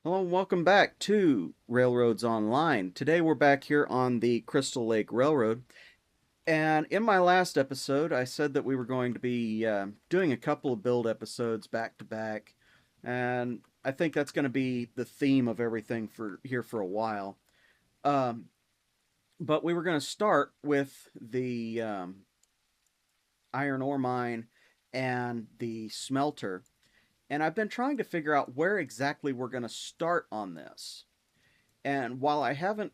Hello and welcome back to Railroads Online. Today we're back here on the Crystal Lake Railroad. And in my last episode, I said that we were going to be doing a couple of build episodes back to back. And I think that's going to be the theme of everything for here for a while. Um, but we were going to start with the iron ore mine and the smelter. And I've been trying to figure out where exactly we're going to start on this. And while I haven't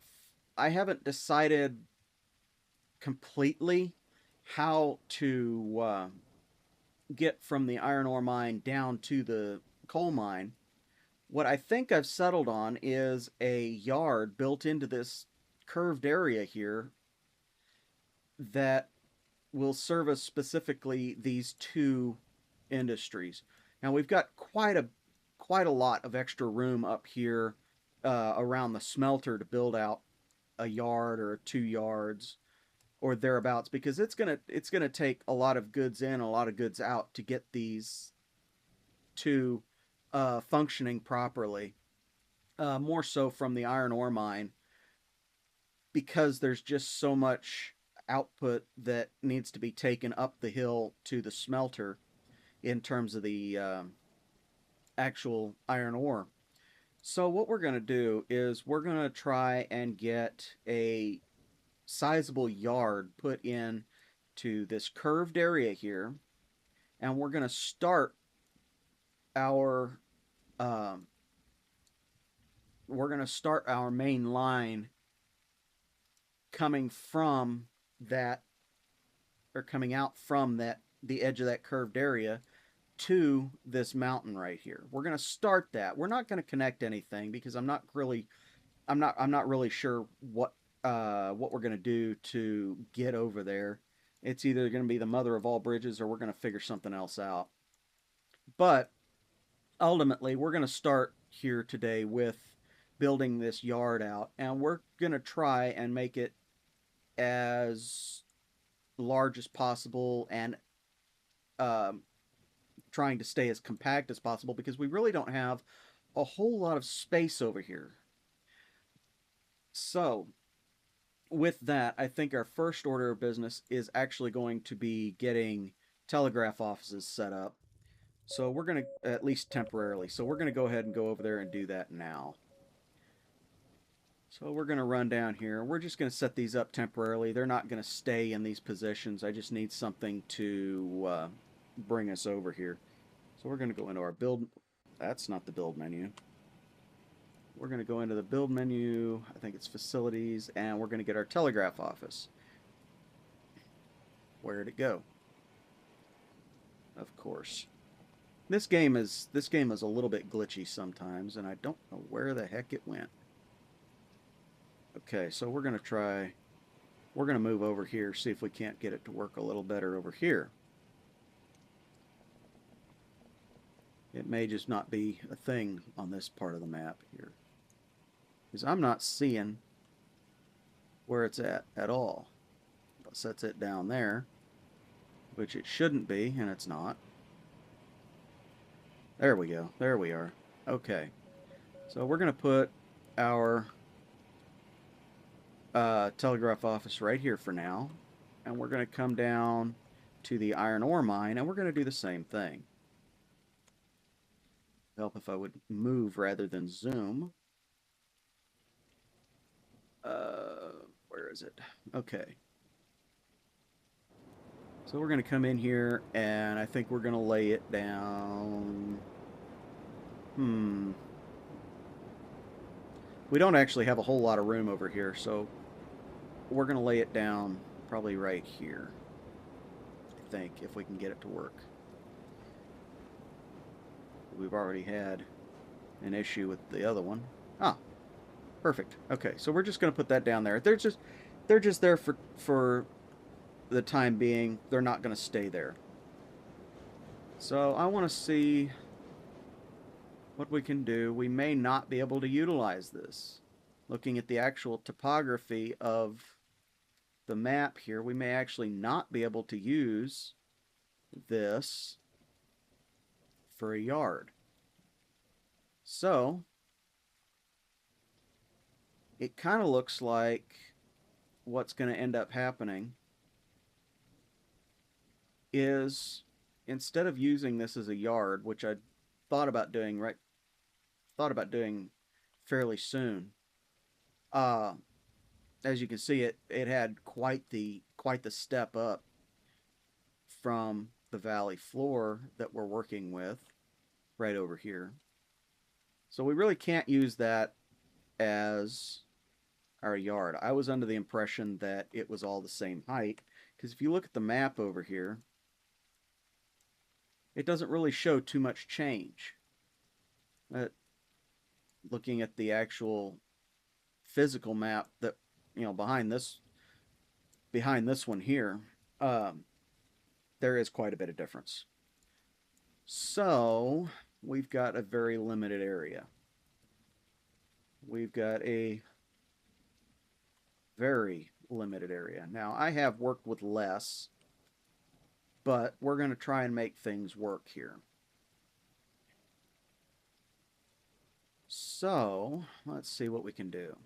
decided completely how to get from the iron ore mine down to the coal mine. What I think I've settled on is a yard built into this curved area here that will service specifically these two industries. Now we've got quite a lot of extra room up here around the smelter to build out a yard or 2 yards or thereabouts because it's gonna take a lot of goods in, a lot of goods out to get these two functioning properly. More so from the iron ore mine because there's just so much output that needs to be taken up the hill to the smelter in terms of the actual iron ore. So what we're going to do is we're going to try and get a sizable yard put in to this curved area here, and we're going to start our um, main line coming from that or coming out from that the edge of that curved area to this mountain right here. We're going to start that. We're not going to connect anything because I'm not really sure what we're going to do to get over there. It's either going to be the mother of all bridges or we're going to figure something else out. But ultimately, we're going to start here today with building this yard out, and we're going to try and make it as large as possible and um, trying to stay as compact as possible because we really don't have a whole lot of space over here. So, with that, I think our first order of business is actually going to be getting telegraph offices set up. So we're going to, at least temporarily, so we're going to go ahead and go over there and do that now. So we're going to run down here. We're just going to set these up temporarily. They're not going to stay in these positions. I just need something to bring us over here. So we're going to go into our build. That's not the build menu. We're going to go into the build menu. I think it's facilities, and we're going to get our telegraph office. Where'd it go? Of course. This game is a little bit glitchy sometimes, and I don't know where the heck it went. Okay, so we're gonna move over here, see if we can't get it to work a little better over here. It may just not be a thing on this part of the map here, because I'm not seeing where it's at all. It sets it down there, which it shouldn't be, and it's not. There we go. There we are. Okay. So we're going to put our telegraph office right here for now. And we're going to come down to the iron ore mine, and we're going to do the same thing. Help if I would move rather than zoom. Where is it? Okay. So we're going to come in here, and I think we're going to lay it down. We don't actually have a whole lot of room over here, so we're going to lay it down probably right here. I think, if we can get it to work. We've already had an issue with the other one. Ah, perfect. Okay, so we're just going to put that down there. They're just there for the time being. They're not going to stay there. So I want to see what we can do. We may not be able to utilize this. Looking at the actual topography of the map here, we may actually not be able to use this for a yard. So it kind of looks like what's going to end up happening is, instead of using this as a yard, which I thought about doing fairly soon, uh, as you can see, it had quite the step up from the valley floor that we're working with right over here. So we really can't use that as our yard. I was under the impression that it was all the same height, because if you look at the map over here, it doesn't really show too much change. Looking at the actual physical map that, behind this one here, um, there is quite a bit of difference. So we've got a very limited area. We've got a very limited area. Now, I have worked with less, but we're going to try and make things work here. So let's see what we can do.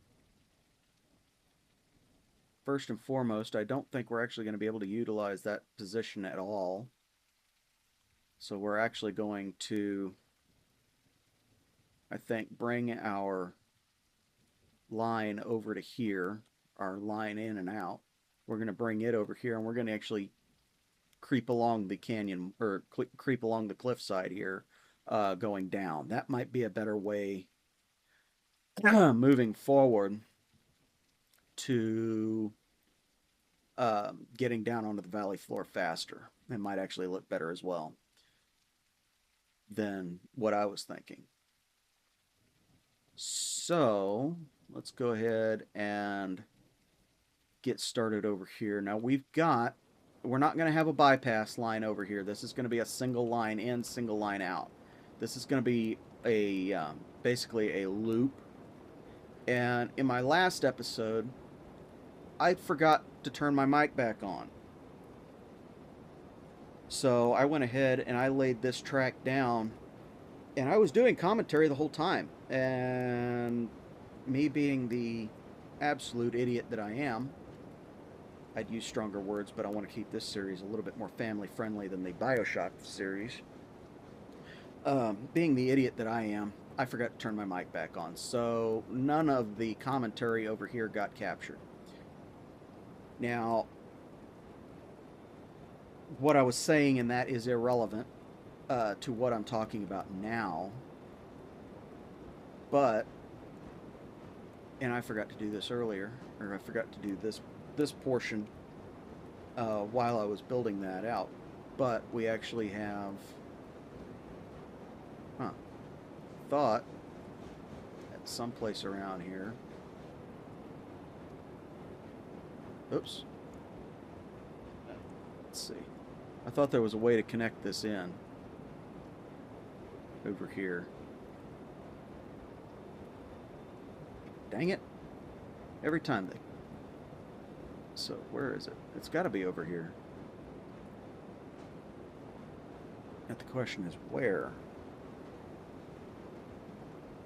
First and foremost, I don't think we're actually going to be able to utilize that position at all. So we're actually going to, I think, bring our line over to here, our line in and out. We're going to bring it over here, and we're going to actually creep along the canyon, or creep along the cliffside here, going down. That might be a better way moving forward to getting down onto the valley floor faster. It might actually look better as well than what I was thinking. So let's go ahead and get started over here. Now we're not going to have a bypass line over here. This is going to be a single line in, single line out. This is going to be a basically a loop. And in my last episode, I forgot to turn my mic back on. So I went ahead and I laid this track down, and I was doing commentary the whole time. And me being the absolute idiot that I am, I'd use stronger words, but I want to keep this series a little bit more family friendly than the Bioshock series. Being the idiot that I am, I forgot to turn my mic back on, so none of the commentary over here got captured. Now, what I was saying in that is irrelevant to what I'm talking about now, but, and I forgot to do this earlier, or I forgot to do this portion while I was building that out, but we actually have, thought at some place around here, oops, let's see, I thought there was a way to connect this in over here. Dang it, every time they, so where is it? It's got to be over here. And the question is where?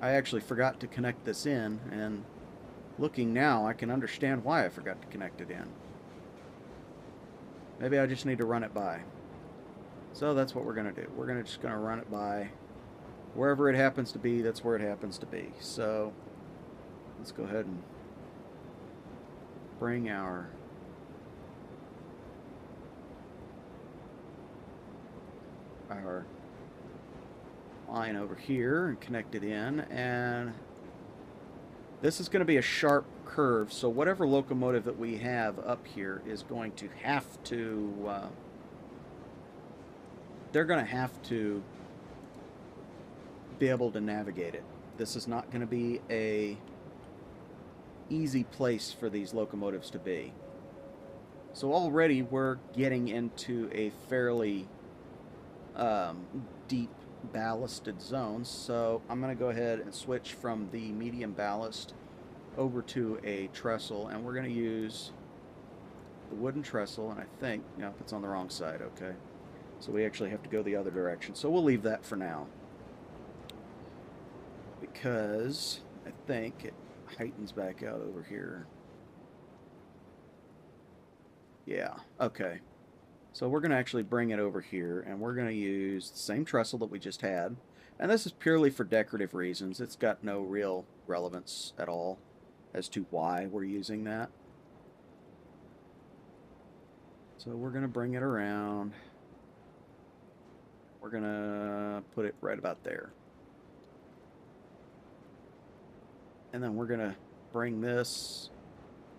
I actually forgot to connect this in, and looking now, I can understand why I forgot to connect it in. Maybe I just need to run it by. So that's what we're going to do. We're just going to run it by. Wherever it happens to be, that's where it happens to be. So let's go ahead and bring our line over here and connect it in, and this is going to be a sharp curve, so whatever locomotive that we have up here is going to have to they're going to have to be able to navigate it. This is not going to be a easy place for these locomotives to be. So already we're getting into a fairly deep ballasted zones, so I'm going to go ahead and switch from the medium ballast over to a trestle, and we're going to use the wooden trestle, and I think, no, it's on the wrong side, okay. So we actually have to go the other direction, so we'll leave that for now, because I think heightens back out over here. Yeah, okay. So we're going to actually bring it over here, and we're going to use the same trestle that we just had. And this is purely for decorative reasons. It's got no real relevance at all as to why we're using that. So we're going to bring it around. We're going to put it right about there. And then we're going to bring this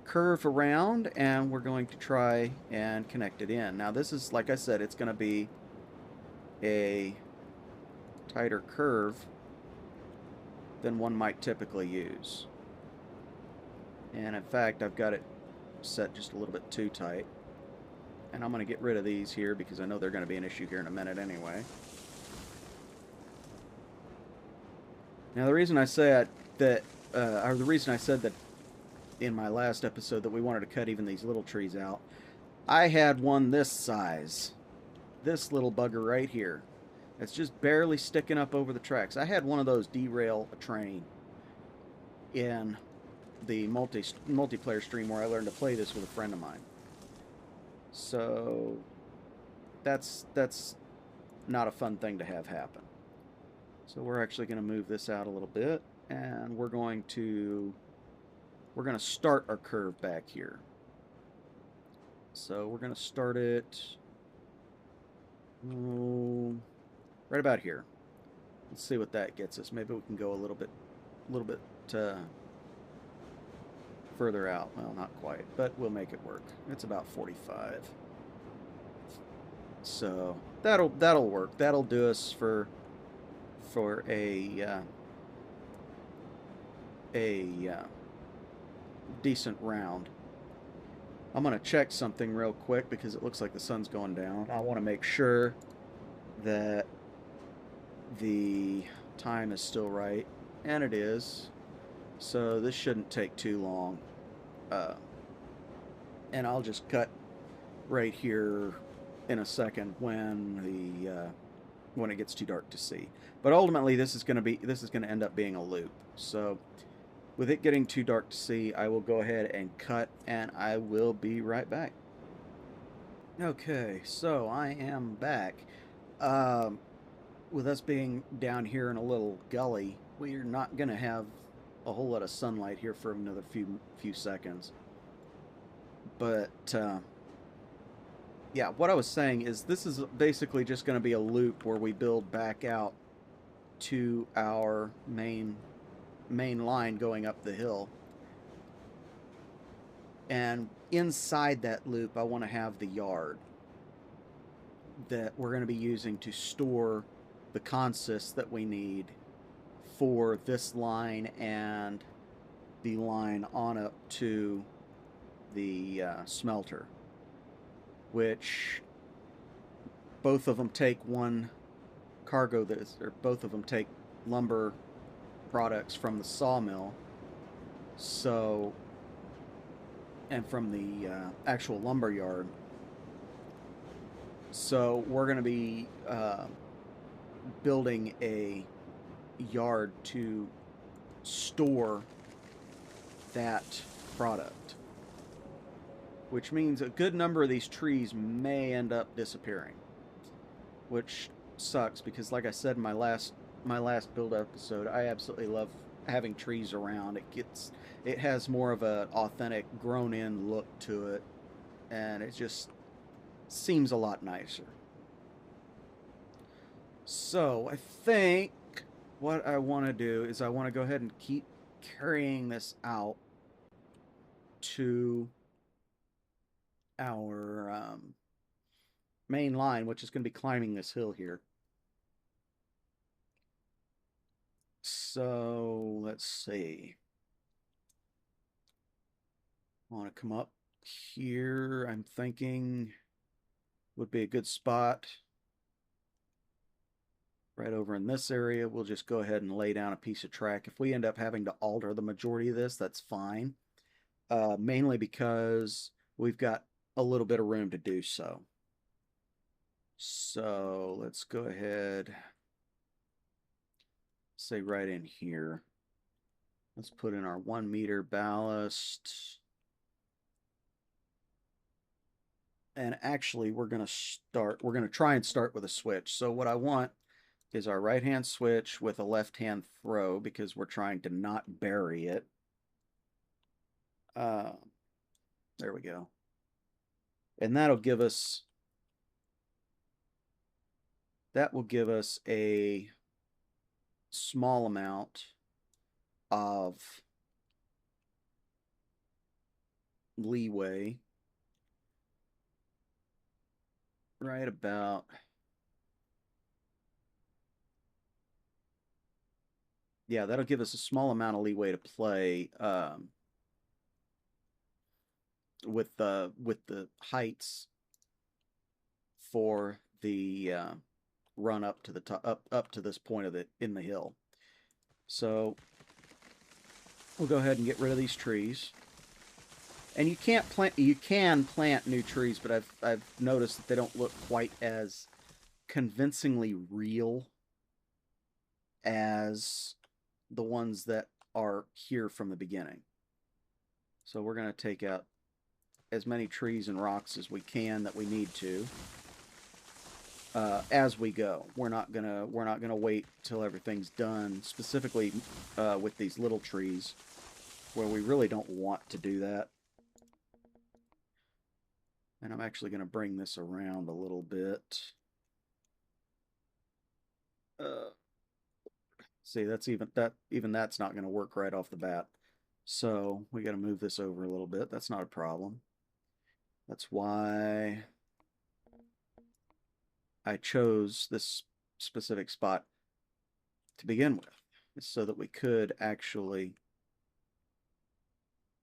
curve around, and we're going to try and connect it in. Now this is, like I said, it's going to be a tighter curve than one might typically use. And in fact, I've got it set just a little bit too tight. And I'm going to get rid of these here because I know they're going to be an issue here in a minute anyway. Now the reason I said that, or the reason I said that in my last episode that we wanted to cut even these little trees out, I had one this size. This little bugger right here. It's just barely sticking up over the tracks. I had one of those derail a train in the multiplayer stream where I learned to play this with a friend of mine. So that's not a fun thing to have happen. So we're actually going to move this out a little bit, and we're going to start our curve back here. So we're going to start it right about here. Let's see what that gets us. Maybe we can go a little bit further out. Well, not quite, but we'll make it work. It's about 45. So that'll work. That'll do us for a decent round. I'm going to check something real quick because it looks like the sun's going down. I want to make sure that the time is still right, and it is. So this shouldn't take too long. And I'll just cut right here in a second when it gets too dark to see. But ultimately, this is going to end up being a loop. So with it getting too dark to see, I will go ahead and cut, and I will be right back. Okay, so I am back. With us being down here in a little gully, we're not going to have a whole lot of sunlight here for another few seconds. But yeah, what I was saying is this is basically just going to be a loop where we build back out to our main line going up the hill. And inside that loop, I want to have the yard that we're going to be using to store the consists that we need for this line and the line on up to the smelter, which both of them take one cargo both of them take lumber products from the sawmill, so, and from the actual lumber yard. So we're going to be building a yard to store that product, which means a good number of these trees may end up disappearing, which sucks because, like I said in my last build episode, I absolutely love having trees around. It has more of an authentic grown in look to it, and it just seems a lot nicer. So I think what I want to do is I want to go ahead and keep carrying this out to our main line, which is going to be climbing this hill here. So let's see. I want to come up here. I'm thinking would be a good spot. Right over in this area, we'll just go ahead and lay down a piece of track. If we end up having to alter the majority of this, that's fine. Mainly because we've got a little bit of room to do so. So let's go ahead, say right in here. Let's put in our 1 meter ballast. And actually, we're going to try and start with a switch. So what I want is our right hand switch with a left hand throw because we're trying to not bury it. There we go. And that will give us a small amount of leeway, right about yeah, that'll give us a small amount of leeway to play with the heights for the run up to the top, up to this point of it in the hill. So we'll go ahead and get rid of these trees. And you can plant new trees, but I've noticed that they don't look quite as convincingly real as the ones that are here from the beginning. So we're going to take out as many trees and rocks as we can that we need to as we go. We're not gonna wait till everything's done. Specifically with these little trees, where we really don't want to do that. And I'm actually going to bring this around a little bit. See, even that's not going to work right off the bat. So we got to move this over a little bit. That's not a problem. That's why I chose this specific spot to begin with, so that we could actually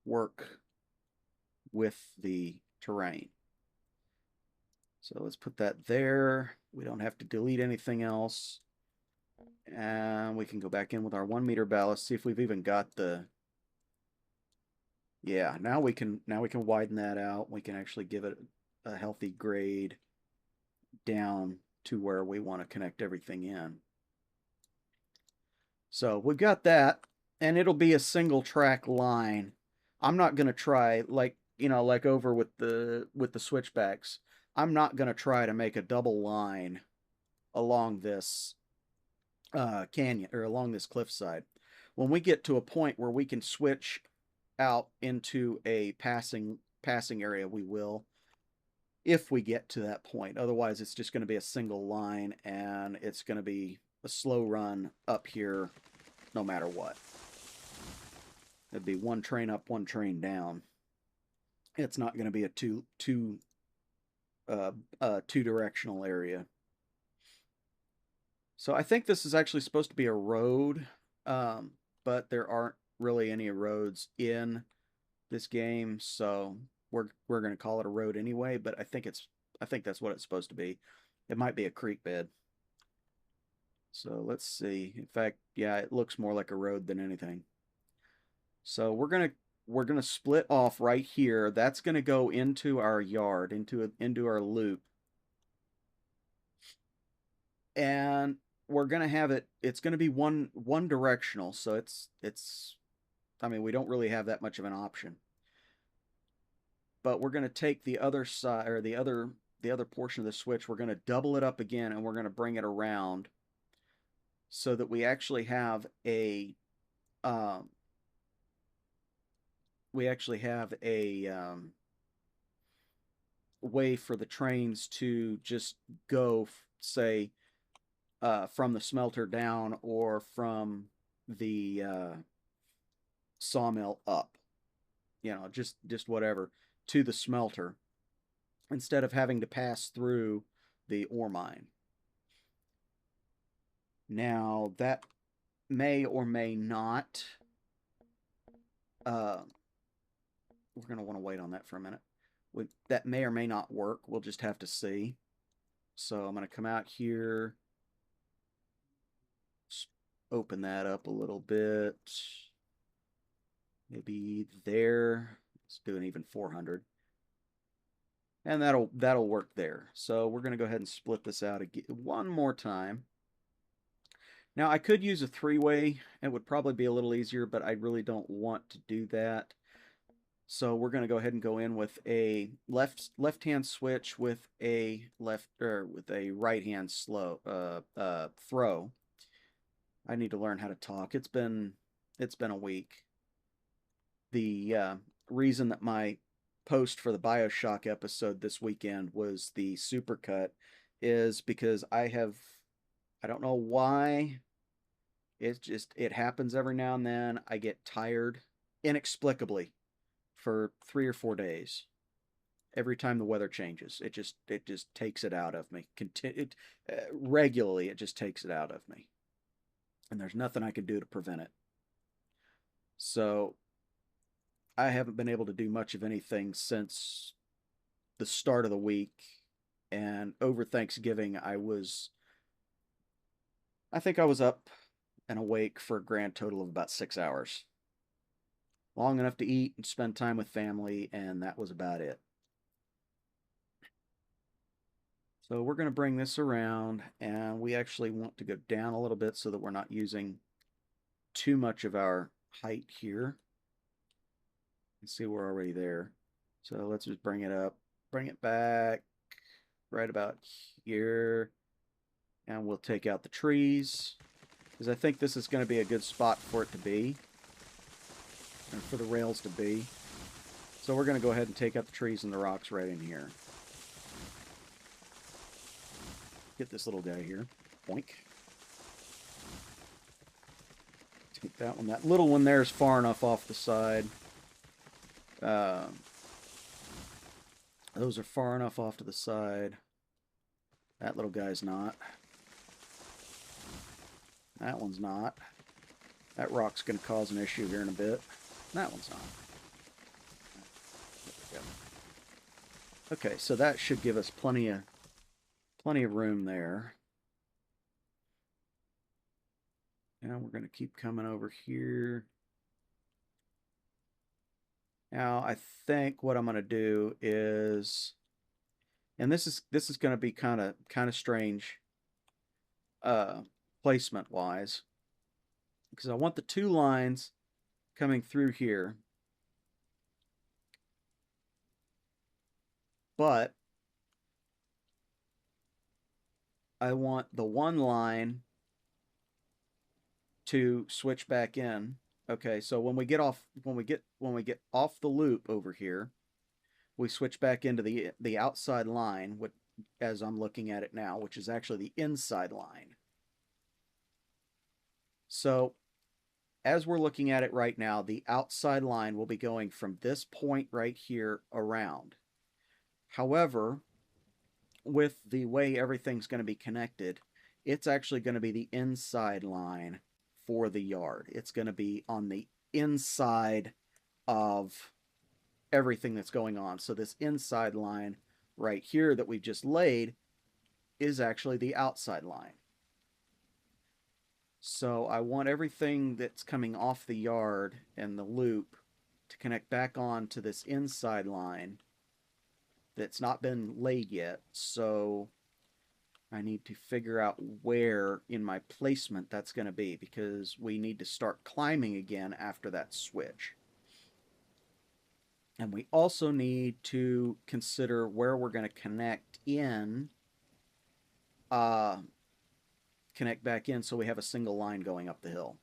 work with the terrain. So let's put that there. We don't have to delete anything else. And we can go back in with our 1 meter ballast, see if we've even got the... Yeah, now we can widen that out. We can actually give it a healthy grade down to where we want to connect everything in. So we've got that, and it'll be a single track line. I'm not going to try, like, like over with the switchbacks. I'm not going to try to make a double line along this canyon, or along this cliffside. When we get to a point where we can switch out into a passing area, we will, if we get to that point. Otherwise, it's just going to be a single line, and it's going to be a slow run up here no matter what. It'd be one train up, one train down. It's not going to be a two-directional area. So I think this is actually supposed to be a road, but there aren't really any roads in this game, so we're going to call it a road anyway. But I think that's what it's supposed to be. It might be a creek bed. So let's see. In fact, yeah, it looks more like a road than anything. So we're gonna split off right here. That's gonna go into our yard, into our loop, and we're gonna have it's gonna be one directional. So it's I mean, we don't really have that much of an option. But we're gonna take the other side, or the other portion of the switch. We're gonna double it up again, and we're gonna bring it around so that we actually have a um, way for the trains to just go, say, from the smelter down, or from the sawmill up, just whatever, to the smelter, instead of having to pass through the ore mine. Now, that may or may not, we're going to want to wait on that for a minute. That may or may not work. We'll just have to see. So I'm going to come out here, open that up a little bit. Maybe there. Let's do an even 400. And that'll work there. So we're going to go ahead and split this out again one more time. Now, I could use a three-way. It would probably be a little easier, but I really don't want to do that. So we're going to go ahead and go in with a left-hand switch with a right hand throw. I need to learn how to talk. It's been a week. The reason that my post for the BioShock episode this weekend was the supercut is because I don't know why, it happens every now and then. I get tired inexplicably for 3 or 4 days. Every time the weather changes, it just takes it out of me. Regularly, it just takes it out of me, and there's nothing I can do to prevent it. So I haven't been able to do much of anything since the start of the week, and over Thanksgiving I think I was up and awake for a grand total of about 6 hours. Long enough to eat and spend time with family, and that was about it. So we're going to bring this around, and we actually want to go down a little bit so that we're not using too much of our height here. You see, we're already there. So let's just bring it up, bring it back right about here, and we'll take out the trees, because I think this is going to be a good spot for it to be, and for the rails to be. So we're going to go ahead and take out the trees and the rocks right in here. Get this little guy here. Boink. Take that one. That little one there is far enough off the side. Those are far enough off to the side. That little guy's not. That one's not. That rock's going to cause an issue here in a bit. That one's not. There we go. Okay, so that should give us plenty of room there. Now we're going to keep coming over here. Now I think what I'm going to do is, and this is going to be kind of strange, placement wise, because I want the two lines coming through here, but I want the one line to switch back in. Okay, so when we get off the loop over here, we switch back into the outside line, as I'm looking at it now, which is actually the inside line. So as we're looking at it right now, the outside line will be going from this point right here around. However, with the way everything's going to be connected, it's actually going to be the inside line for the yard. It's going to be on the inside of everything that's going on. So this inside line right here that we just laid is actually the outside line. So I want everything that's coming off the yard and the loop to connect back on to this inside line that's not been laid yet. So I need to figure out where in my placement that's going to be, because we need to start climbing again after that switch. And we also need to consider where we're going to connect back in, so we have a single line going up the hill.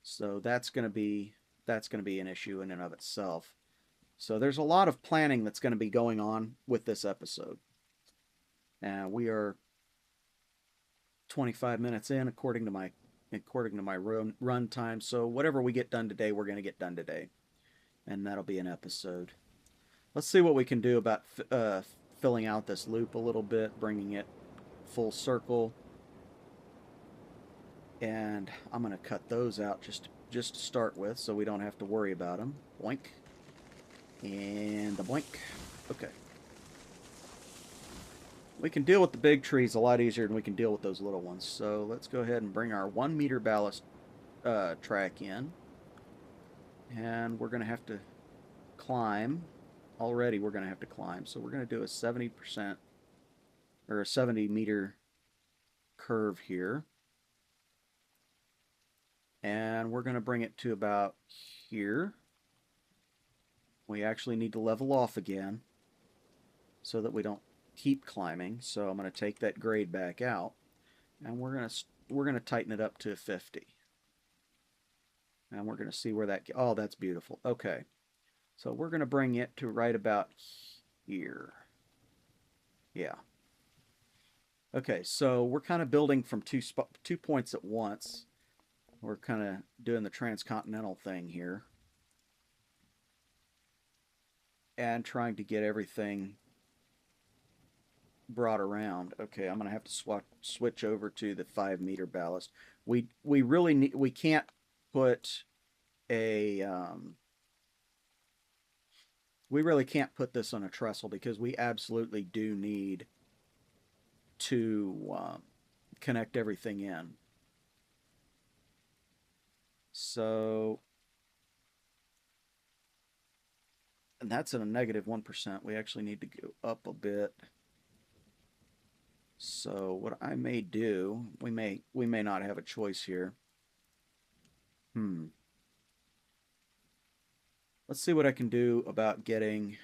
So that's going to be an issue in and of itself. So there's a lot of planning that's going to be going on with this episode. And we are 25 minutes in according to my run time. So whatever we get done today, we're going to get done today, and that'll be an episode. Let's see what we can do about filling out this loop a little bit, bringing it full circle. And I'm going to cut those out just to start with, so we don't have to worry about them. Boink. And the boink. Okay. We can deal with the big trees a lot easier than we can deal with those little ones. So let's go ahead and bring our 1 meter ballast track in. And we're going to have to climb. Already we're going to have to climb. So we're going to do a 70% or a 70 meter curve here. And we're going to bring it to about here. We actually need to level off again so that we don't keep climbing. So I'm going to take that grade back out, and we're going to tighten it up to 50. And we're going to see where that, oh, that's beautiful. Okay. So we're going to bring it to right about here. Yeah. Okay, so we're kind of building from two points at once. We're kind of doing the transcontinental thing here. And trying to get everything brought around. Okay, I'm going to have to switch over to the 5-meter ballast. We really need, we can't put a we really can't put this on a trestle because we absolutely do need to connect everything in. So, and that's at a negative 1%. We actually need to go up a bit. So what I may do, we may not have a choice here. Let's see what I can do about getting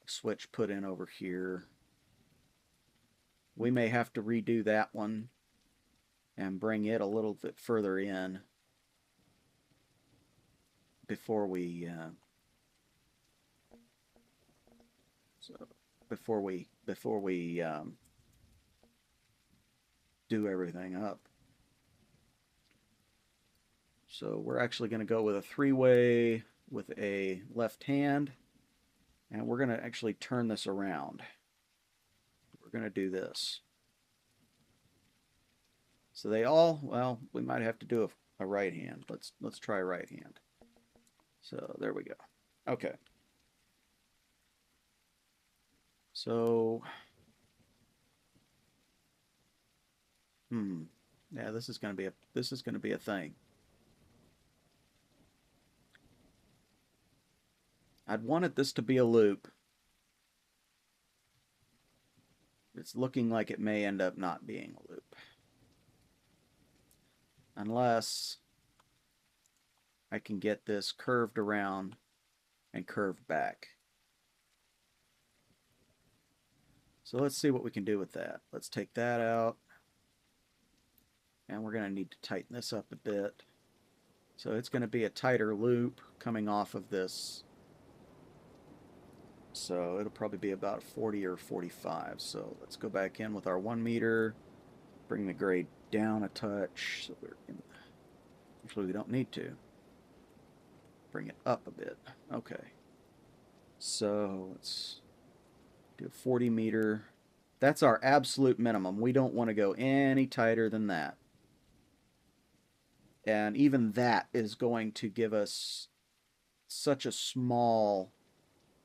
a switch put in over here. We may have to redo that one and bring it a little bit further in before we do everything up. So we're actually going to go with a 3-way with a left hand, and we're going to actually turn this around. We're going to do this. So they all, well, we might have to do a right hand. Let's try a right hand. So there we go. Okay. So, yeah, this is going to be a thing. I'd wanted this to be a loop. It's looking like it may end up not being a loop. Unless I can get this curved around and curved back. So let's see what we can do with that. Let's take that out. And we're going to need to tighten this up a bit. So it's going to be a tighter loop coming off of this. So it'll probably be about 40 or 45. So let's go back in with our 1 meter. Bring the grade down a touch. So actually, we don't need to. Bring it up a bit. Okay. So let's do a 40 meter. That's our absolute minimum. We don't want to go any tighter than that. And even that is going to give us such a small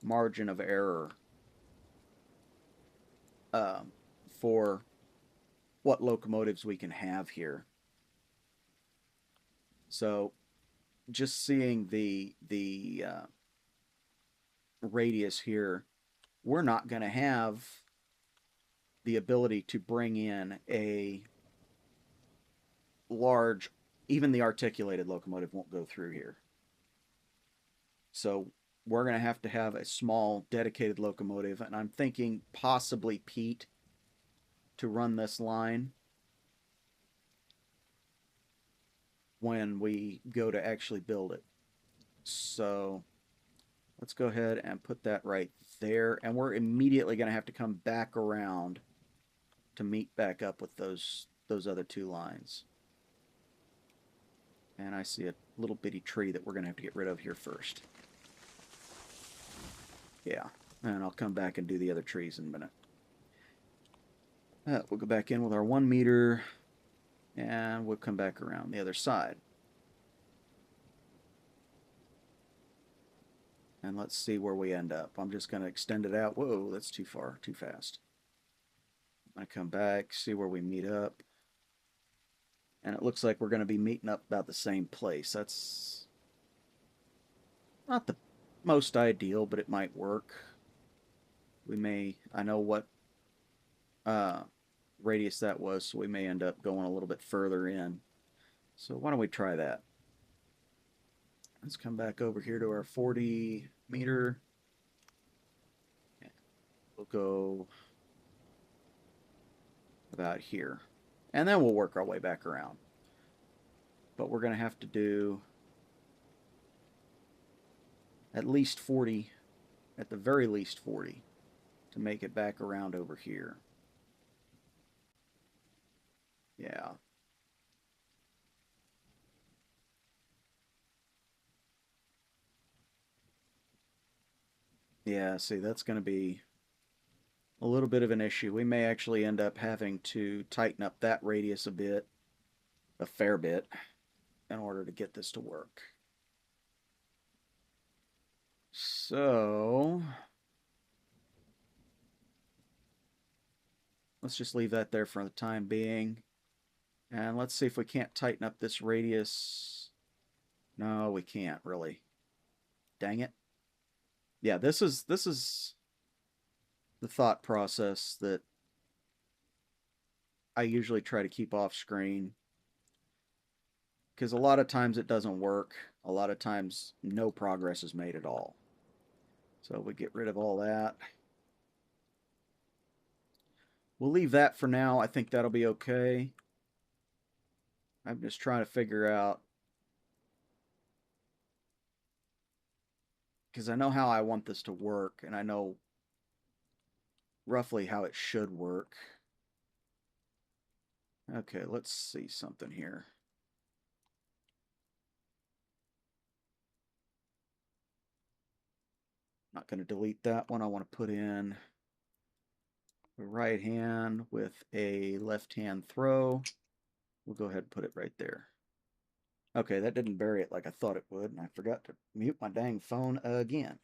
margin of error for what locomotives we can have here. So just seeing the radius here, we're not going to have the ability to bring in a large, even the articulated locomotive won't go through here. So we're going to have a small dedicated locomotive, and I'm thinking possibly Pete to run this line when we go to actually build it. So let's go ahead and put that right there, and we're immediately going to have to come back around to meet back up with those other two lines. And I see a little bitty tree that we're going to have to get rid of here first. Yeah, and I'll come back and do the other trees in a minute. We'll go back in with our 1 meter, and we'll come back around the other side. And let's see where we end up. I'm just going to extend it out. Whoa, that's too far, too fast. I'm going to come back, see where we meet up. And it looks like we're going to be meeting up about the same place. That's not the most ideal, but it might work. We may, I know what radius that was, so we may end up going a little bit further in. So why don't we try that? Let's come back over here to our 40 meter. We'll go about here. And then we'll work our way back around. But we're going to have to do at least 40, at the very least 40, to make it back around over here. Yeah. Yeah, see, that's going to be a little bit of an issue. We may actually end up having to tighten up that radius a bit, a fair bit, in order to get this to work. So, let's just leave that there for the time being. And let's see if we can't tighten up this radius. No, we can't really. Dang it. Yeah, this is the thought process that I usually try to keep off screen, because a lot of times it doesn't work. A lot of times no progress is made at all. So we get rid of all that. We'll leave that for now. I think that'll be okay. I'm just trying to figure out, because I know how I want this to work, and I know roughly how it should work. Okay, let's see something here. Not going to delete that one. I want to put in the right hand with a left hand throw. We'll go ahead and put it right there. Okay, that didn't bury it like I thought it would, and I forgot to mute my dang phone again.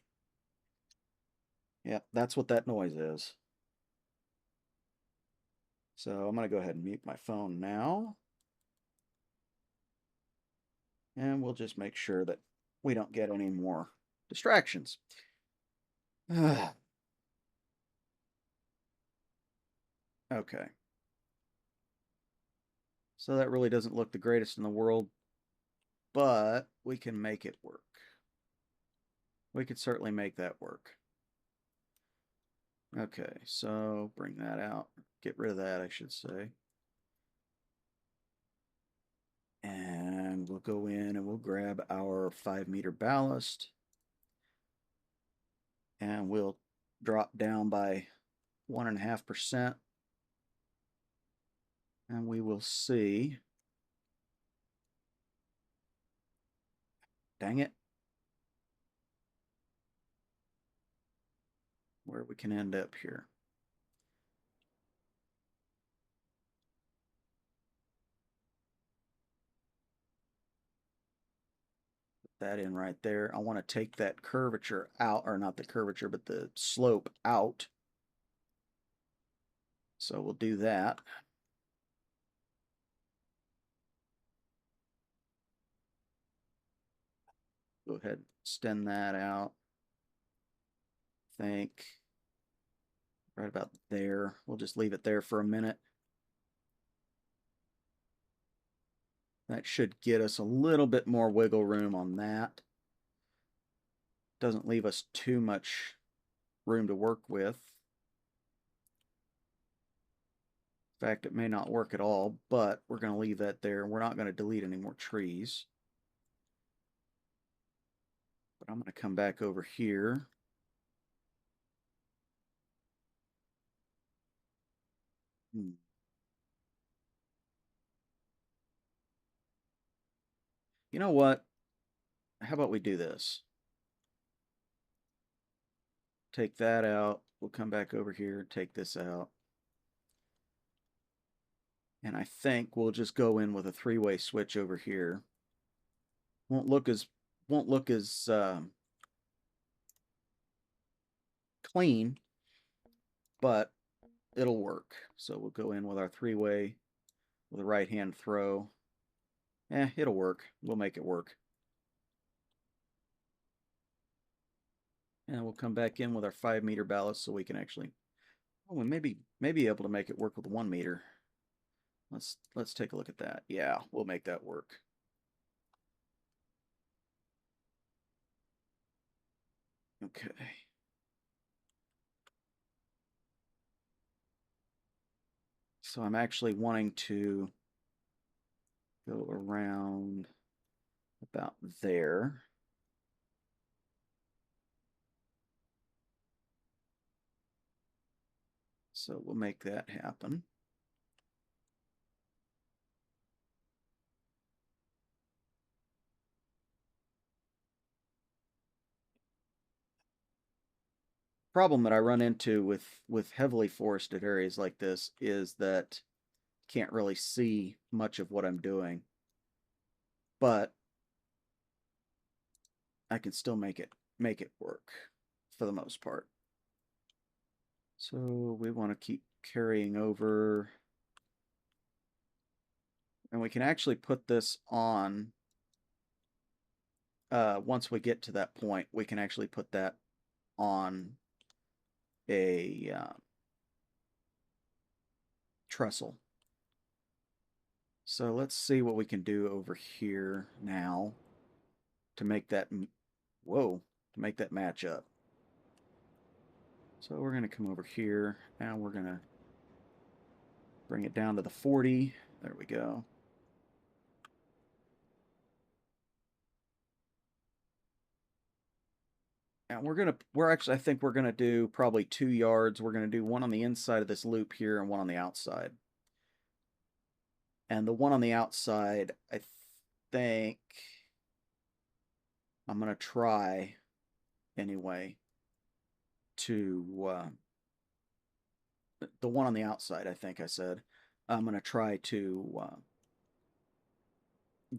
Yep, that's what that noise is. So I'm going to go ahead and mute my phone now. And we'll just make sure that we don't get any more distractions. Okay. So that really doesn't look the greatest in the world, but we can make it work. We could certainly make that work. Okay, so bring that out. Get rid of that, I should say. And we'll go in and we'll grab our 5-meter ballast. And we'll drop down by 1.5%. And we will see. Dang it. Where we can end up here. That in right there. I want to take that curvature out, or not the curvature, but the slope out. So we'll do that. Go ahead and extend that out. I think right about there. We'll just leave it there for a minute. That should get us a little bit more wiggle room on that. Doesn't leave us too much room to work with. In fact, it may not work at all, but we're going to leave that there. We're not going to delete any more trees. But I'm going to come back over here. You know what? How about we do this? Take that out. We'll come back over here, take this out. And I think we'll just go in with a 3-way switch over here. Won't look as clean, but it'll work. So we'll go in with our 3-way with a right hand throw. It'll work. We'll make it work. And we'll come back in with our 5-meter ballast so we can actually Oh, we may be able to make it work with the 1 meter. Let's take a look at that. Yeah, we'll make that work. Okay. So I'm actually wanting to go around about there. So we'll make that happen. Problem that I run into with heavily forested areas like this is that can't really see much of what I'm doing, but I can still make it work for the most part. So we want to keep carrying over, and we can actually put this on. Once we get to that point, we can actually put that on a trestle. So let's see what we can do over here now to make that, whoa, to make that match up. So we're going to come over here, and we're going to bring it down to the 40. There we go. And we're actually, I think we're going to do probably 2 yards. We're going to do one on the inside of this loop here and one on the outside. And the one on the outside, I think I'm going to try anyway to, the one on the outside, I think I said, I'm going to try to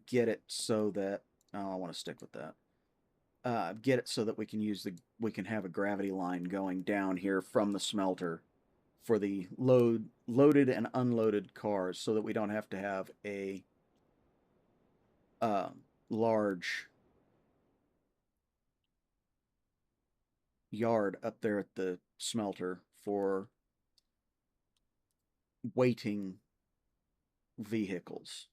get it so that, oh, I want to stick with that. Get it so that we can have a gravity line going down here from the smelter for the loaded and unloaded cars, so that we don't have to have a large yard up there at the smelter for waiting vehicles.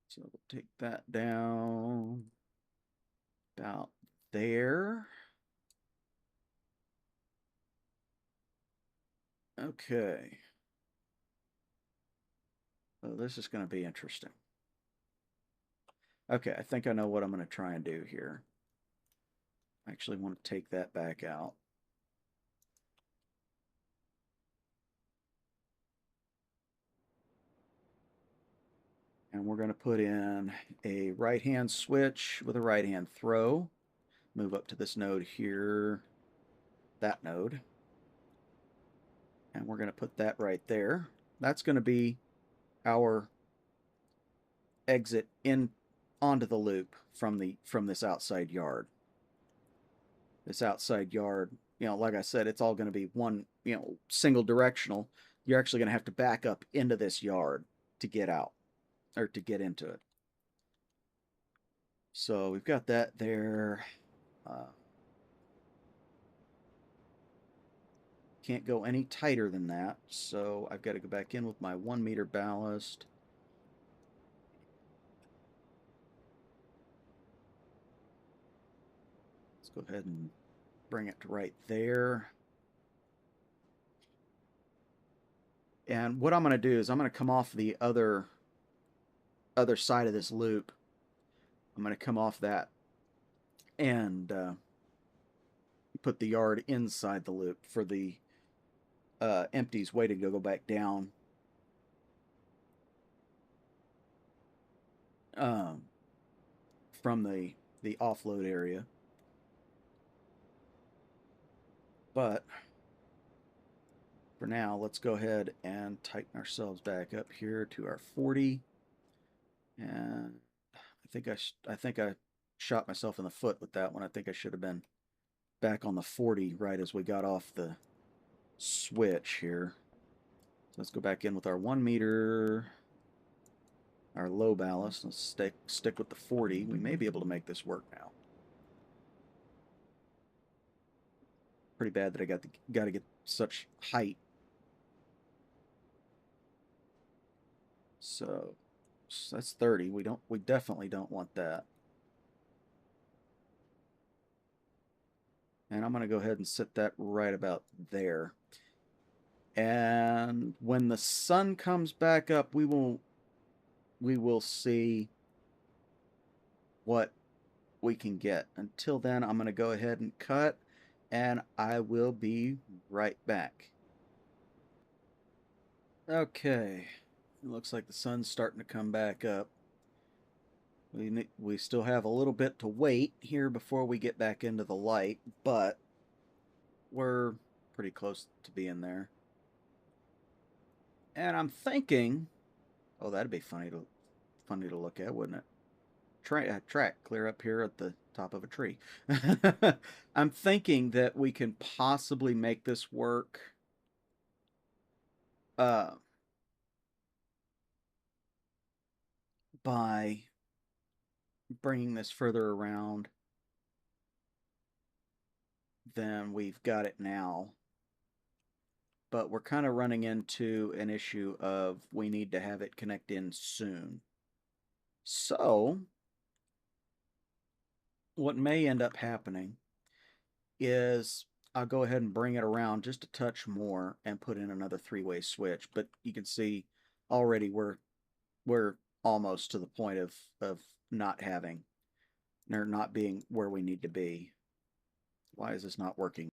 So we'll take that down about there. Okay. So this is going to be interesting. Okay, I think I know what I'm going to try and do here. I actually want to take that back out. And we're going to put in a right-hand switch with a right-hand throw. Move up to this node here, that node. And we're going to put that right there. That's going to be our exit in onto the loop from this outside yard. This outside yard, like I said, it's all going to be one, single directional. You're actually going to have to back up into this yard to get out or to get into it. So we've got that there. Can't go any tighter than that, so I've got to go back in with my 1 meter ballast. Let's go ahead and bring it to right there. And what I'm going to do is I'm going to come off the other side of this loop. I'm going to come off that and put the yard inside the loop for the empties waiting to go back down. From the offload area. But for now, let's go ahead and tighten ourselves back up here to our 40. And I think I shot myself in the foot with that one. I think I should have been back on the 40 right as we got off the switch here. So let's go back in with our 1 meter, our low ballast. Let's stick with the 40. We may be able to make this work now. pretty bad that I got to get such height. So that's 30. We definitely don't want that. And I'm going to go ahead and set that right about there. And when the sun comes back up, we will see what we can get. Until then, I'm going to go ahead and cut, and I will be right back. Okay, it looks like the sun's starting to come back up. We still have a little bit to wait here before we get back into the light, but we're pretty close to being there. And I'm thinking, oh, that'd be funny to look at, wouldn't it? Track clear up here at the top of a tree. I'm thinking that we can possibly make this work uh, by bringing this further around than we've got it now. But we're kind of running into an issue of we need to have it connect in soon. So, what may end up happening is I'll go ahead and bring it around just a touch more and put in another three-way switch. But you can see already we're almost to the point of not having or not being where we need to be. Why is this not working?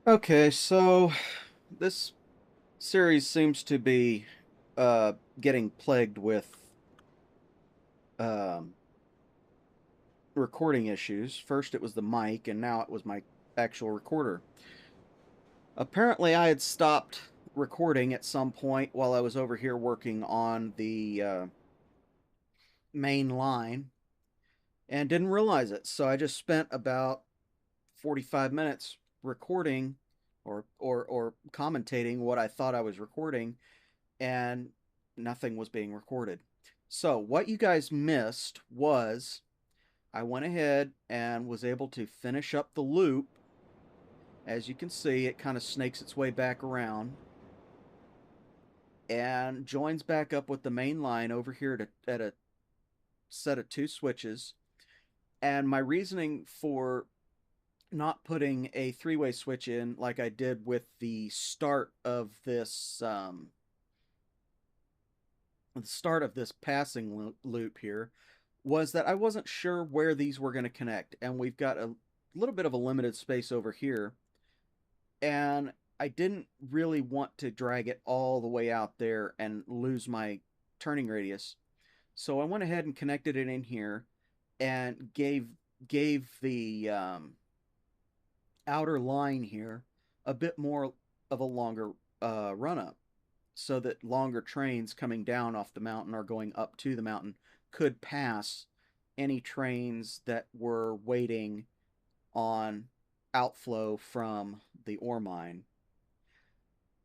Okay, so this series seems to be getting plagued with um, recording issues. First it was the mic, and now it was my actual recorder. Apparently, I had stopped recording at some point while I was over here working on the main line and didn't realize it. So I just spent about 45 minutes recording or commentating what I thought I was recording, and nothing was being recorded. So what you guys missed was I went ahead and was able to finish up the loop. As you can see, it kind of snakes its way back around and joins back up with the main line over here at a set of two switches. And my reasoning for not putting a three-way switch in like I did with the start of this passing loop here was that I wasn't sure where these were going to connect, and we've got a little bit of a limited space over here, and I didn't really want to drag it all the way out there and lose my turning radius. So I went ahead and connected it in here and gave the outer line here a bit more of a longer run up, so that longer trains coming down off the mountain or going up to the mountain could pass any trains that were waiting on outflow from the ore mine.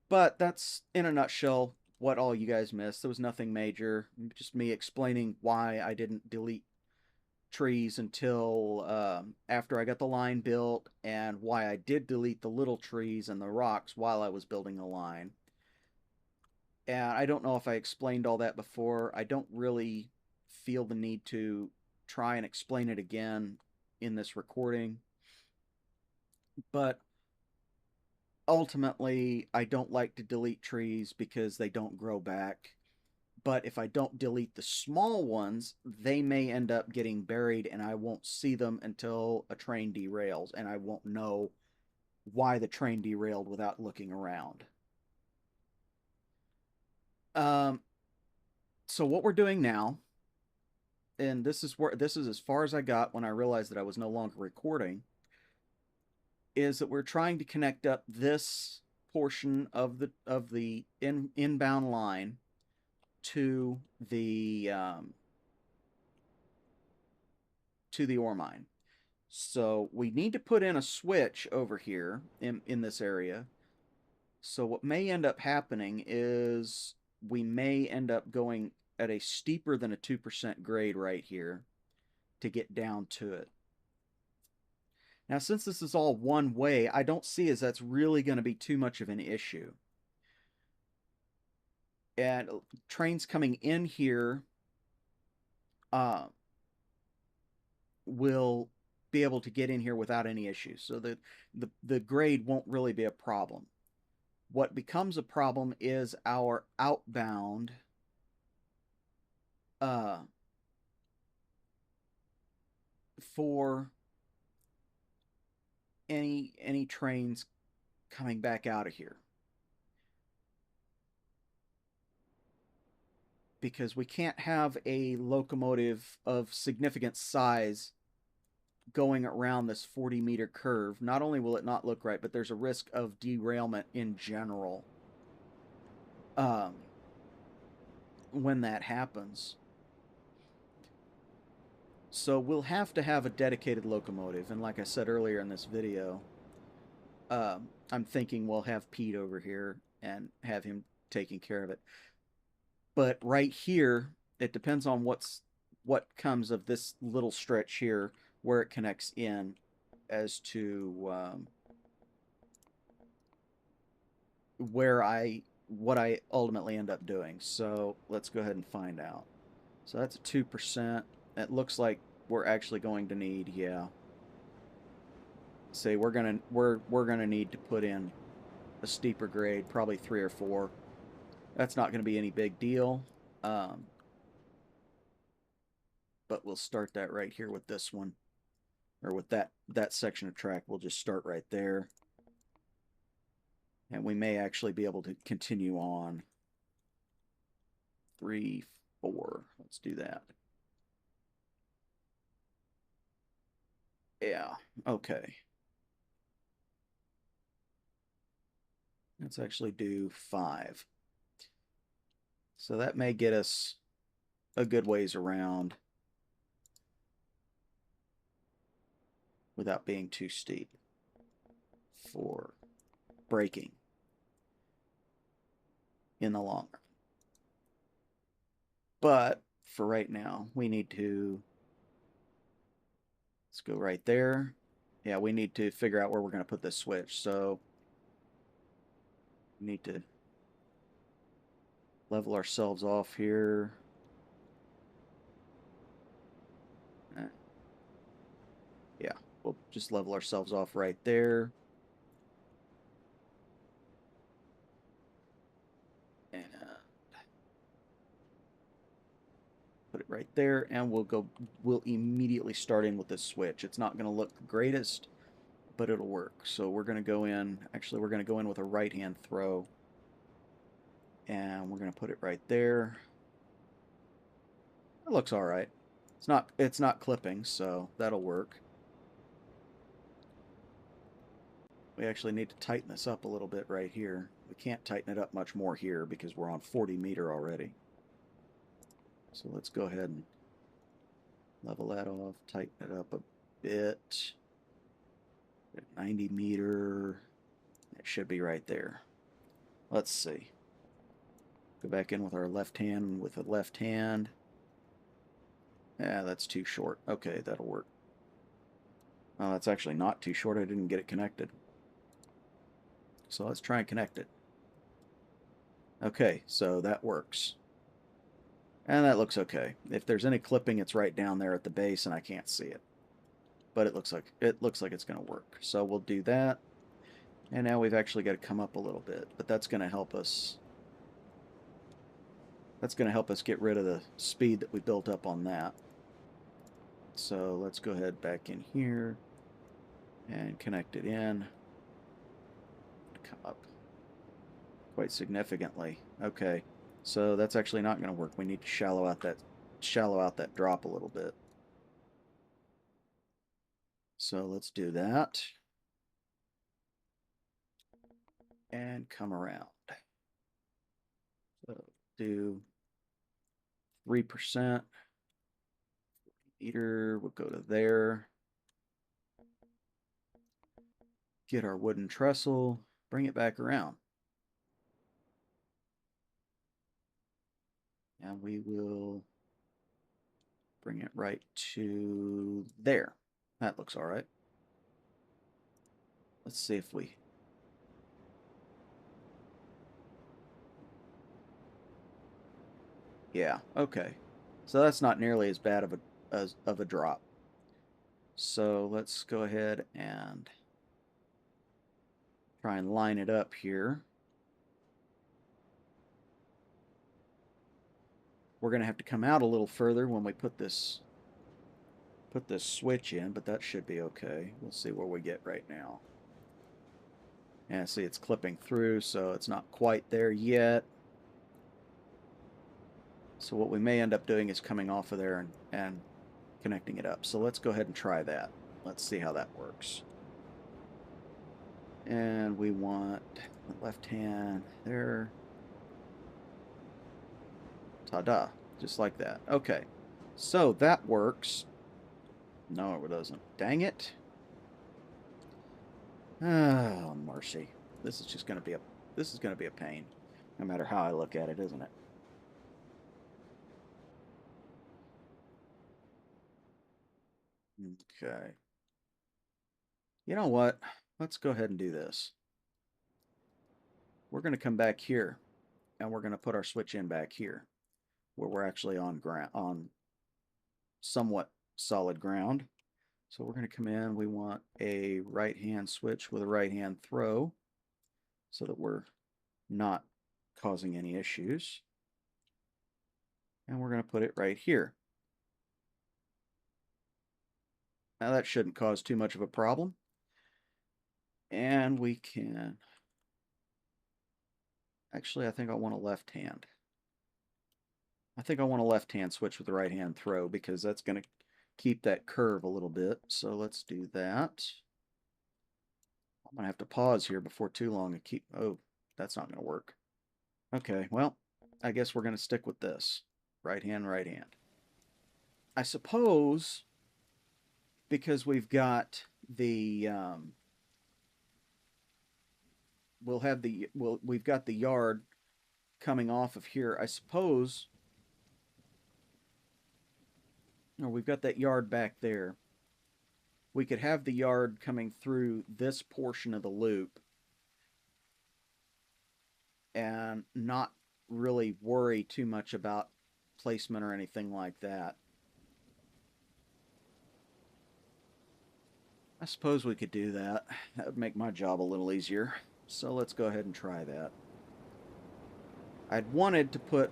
But that's, in a nutshell, what all you guys missed. There was nothing major, just me explaining why I didn't delete trees until after I got the line built, and why I did delete the little trees and the rocks while I was building the line. And I don't know if I explained all that before. I don't really feel the need to try and explain it again in this recording. But ultimately, I don't like to delete trees because they don't grow back. But if I don't delete the small ones, they may end up getting buried, and I won't see them until a train derails, and I won't know why the train derailed without looking around. Um, so what we're doing now, and this is as far as I got when I realized that I was no longer recording, is that we're trying to connect up this portion of the inbound line to the ore mine. So we need to put in a switch over here in this area. So what may end up happening is we may end up going at a steeper than a 2% grade right here to get down to it. Now, since this is all one way, I don't see as that's really going to be too much of an issue. And trains coming in here uh, will be able to get in here without any issues. So the grade won't really be a problem. What becomes a problem is our outbound uh, for any trains coming back out of here, because we can't have a locomotive of significant size going around this 40-meter curve. Not only will it not look right, but there's a risk of derailment in general um, when that happens. So we'll have to have a dedicated locomotive. And like I said earlier in this video, I'm thinking we'll have Pete over here and have him taking care of it. But right here, it depends on what comes of this little stretch here where it connects in as to what I ultimately end up doing. So let's go ahead and find out. So that's a 2%. It looks like we're actually going to need, yeah. Say we're gonna need to put in a steeper grade, probably 3 or 4. That's not going to be any big deal. Um, but we'll start that right here with this one, or with that section of track. We'll just start right there, and we may actually be able to continue on. 3, 4. Let's do that. Yeah. Okay. Let's actually do 5. So that may get us a good ways around without being too steep for braking in the long run. But for right now, we need to, let's go right there. Yeah, we need to figure out where we're going to put this switch. So we need to level ourselves off here. Yeah, we'll just level ourselves off right there. And put it right there, and we'll immediately start in with this switch. It's not going to look the greatest, but it'll work. So we're going to go in, actually we're going to go in with a right-hand throw, and we're going to put it right there. It looks all right. It's not clipping, so that'll work. We actually need to tighten this up a little bit right here. We can't tighten it up much more here because we're on 40 meter already. So let's go ahead and level that off, tighten it up a bit. 90 meter. It should be right there. Let's see. Go back in with our left hand with the left hand. Yeah, that's too short. Okay, that'll work. Oh, that's actually not too short. I didn't get it connected. So let's try and connect it. Okay, so that works. And that looks okay. If there's any clipping, it's right down there at the base and I can't see it. But it looks like it's going to work. So we'll do that. And now we've actually got to come up a little bit, but that's going to help us. That's going to help us get rid of the speed that we built up on that. So let's go ahead back in here and connect it in. Come up quite significantly. Okay, so that's actually not going to work. We need to shallow out that drop a little bit. So let's do that and come around. So do 3%. Meter, we'll go to there. Get our wooden trestle, bring it back around. And we will bring it right to there. That looks all right. Let's see if we... Yeah, okay. So that's not nearly as bad of a drop. So let's go ahead and try and line it up here. We're going to have to come out a little further when we put this switch in, but that should be okay. We'll see where we get right now. And see, it's clipping through, so it's not quite there yet. So what we may end up doing is coming off of there and connecting it up. So let's go ahead and try that. Let's see how that works. And we want the left hand there. Ta-da. Just like that. Okay. So that works. No, it doesn't. Dang it. Oh, mercy. This is just going to be a pain. No matter how I look at it, isn't it? Okay. You know what? Let's go ahead and do this. We're going to come back here and we're going to put our switch in back here where we're actually on somewhat solid ground. So we're going to come in. We want a right hand switch with a right hand throw so that we're not causing any issues. And we're going to put it right here. Now that shouldn't cause too much of a problem. And we can... Actually, I think I want a left hand. I think I want a left hand switch with the right hand throw because that's going to keep that curve a little bit. So let's do that. I'm going to have to pause here before too long and keep... Oh, that's not going to work. Okay, well, I guess we're going to stick with this. Right hand, right hand. I suppose because we've got the... we've got the yard coming off of here. I suppose... Or we've got that yard back there. We could have the yard coming through this portion of the loop and not really worry too much about placement or anything like that. I suppose we could do that. That would make my job a little easier. So let's go ahead and try that. I'd wanted to put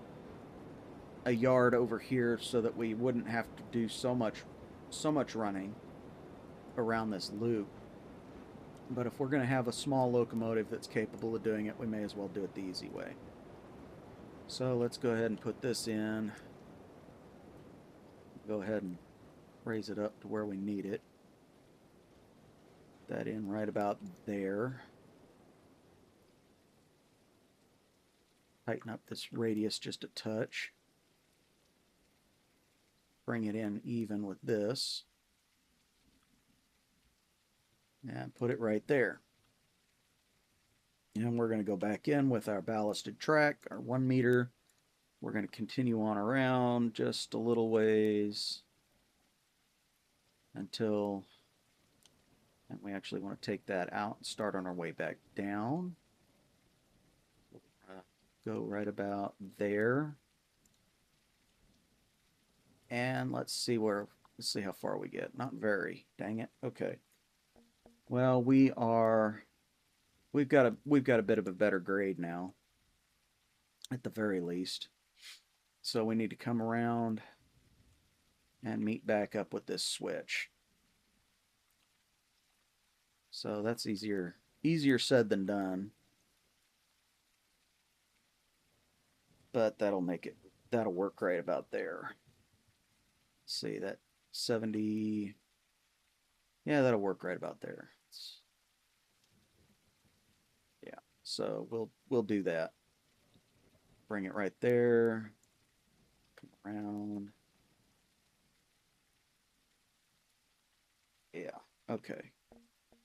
a yard over here so that we wouldn't have to do so much running around this loop. But if we're going to have a small locomotive that's capable of doing it, we may as well do it the easy way. So let's go ahead and put this in. Go ahead and raise it up to where we need it. Put that in right about there. Tighten up this radius just a touch. Bring it in even with this. And put it right there. And we're going to go back in with our ballasted track, our 1 meter. We're going to continue on around just a little ways until, and we actually want to take that out and start on our way back down. Go right about there. And let's see how far we get. Not very. Dang it. Okay. Well, we've got a bit of a better grade now, at the very least. So we need to come around and meet back up with this switch. So that's easier said than done. But that'll work right about there. Let's see, that 70, yeah, that'll work right about there. Yeah, so we'll do that. Bring it right there. Come around. Yeah, okay.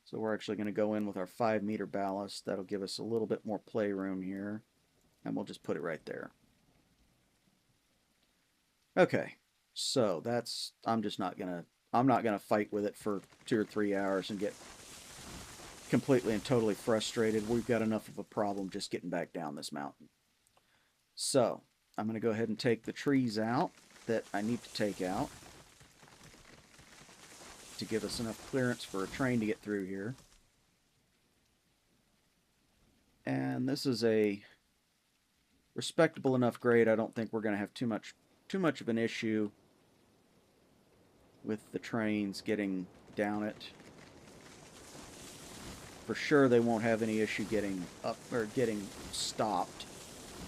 So we're actually going to go in with our 5-meter ballast. That'll give us a little bit more playroom here. And we'll just put it right there. Okay, so that's, I'm not gonna fight with it for 2 or 3 hours and get completely and totally frustrated. We've got enough of a problem just getting back down this mountain. So I'm gonna go ahead and take the trees out that I need to take out to give us enough clearance for a train to get through here. And this is a respectable enough grade. I don't think we're going to have too much of an issue with the trains getting down it. For sure they won't have any issue getting up or getting stopped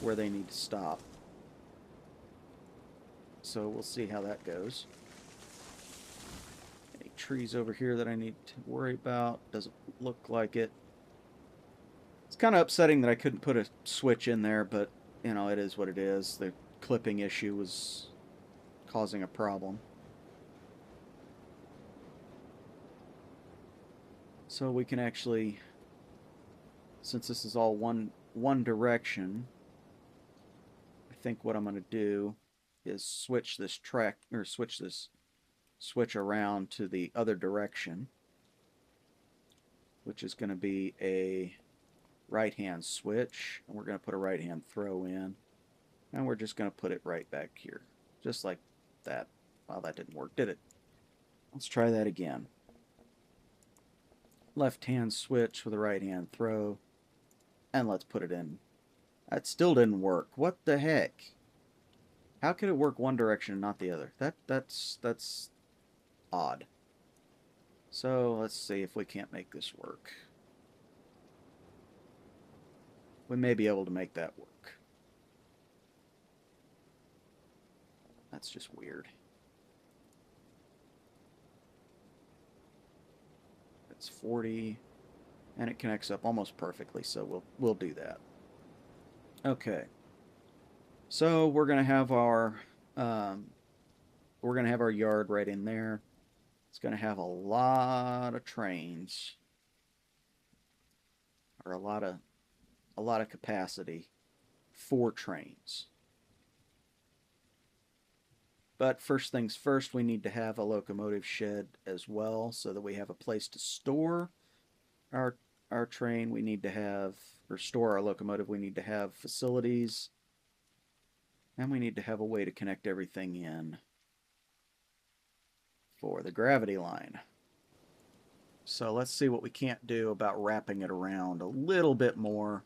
where they need to stop. So we'll see how that goes. Any trees over here that I need to worry about? Doesn't look like it. It's kind of upsetting that I couldn't put a switch in there, but you know, it is what it is. The clipping issue was causing a problem. So we can actually, since this is all one direction, I think what I'm going to do is switch this track, or switch this switch around to the other direction, which is going to be a right-hand switch, and we're going to put a right-hand throw in, and we're just going to put it right back here, just like that. Well, that didn't work, did it? Let's try that again. Left-hand switch with a right-hand throw, and let's put it in. That still didn't work. What the heck? How could it work one direction and not the other? That's odd. So let's see if we can't make this work. We may be able to make that work. That's just weird. It's 40, and it connects up almost perfectly, so we'll do that. Okay. So we're gonna have our yard right in there. It's gonna have a lot of trains, or a lot of capacity for trains. But first things first, we need to have a locomotive shed as well, so that we have a place to store our train. We need to have, or store our locomotive, we need to have facilities, and we need to have a way to connect everything in for the gravity line. So let's see what we can't do about wrapping it around a little bit more.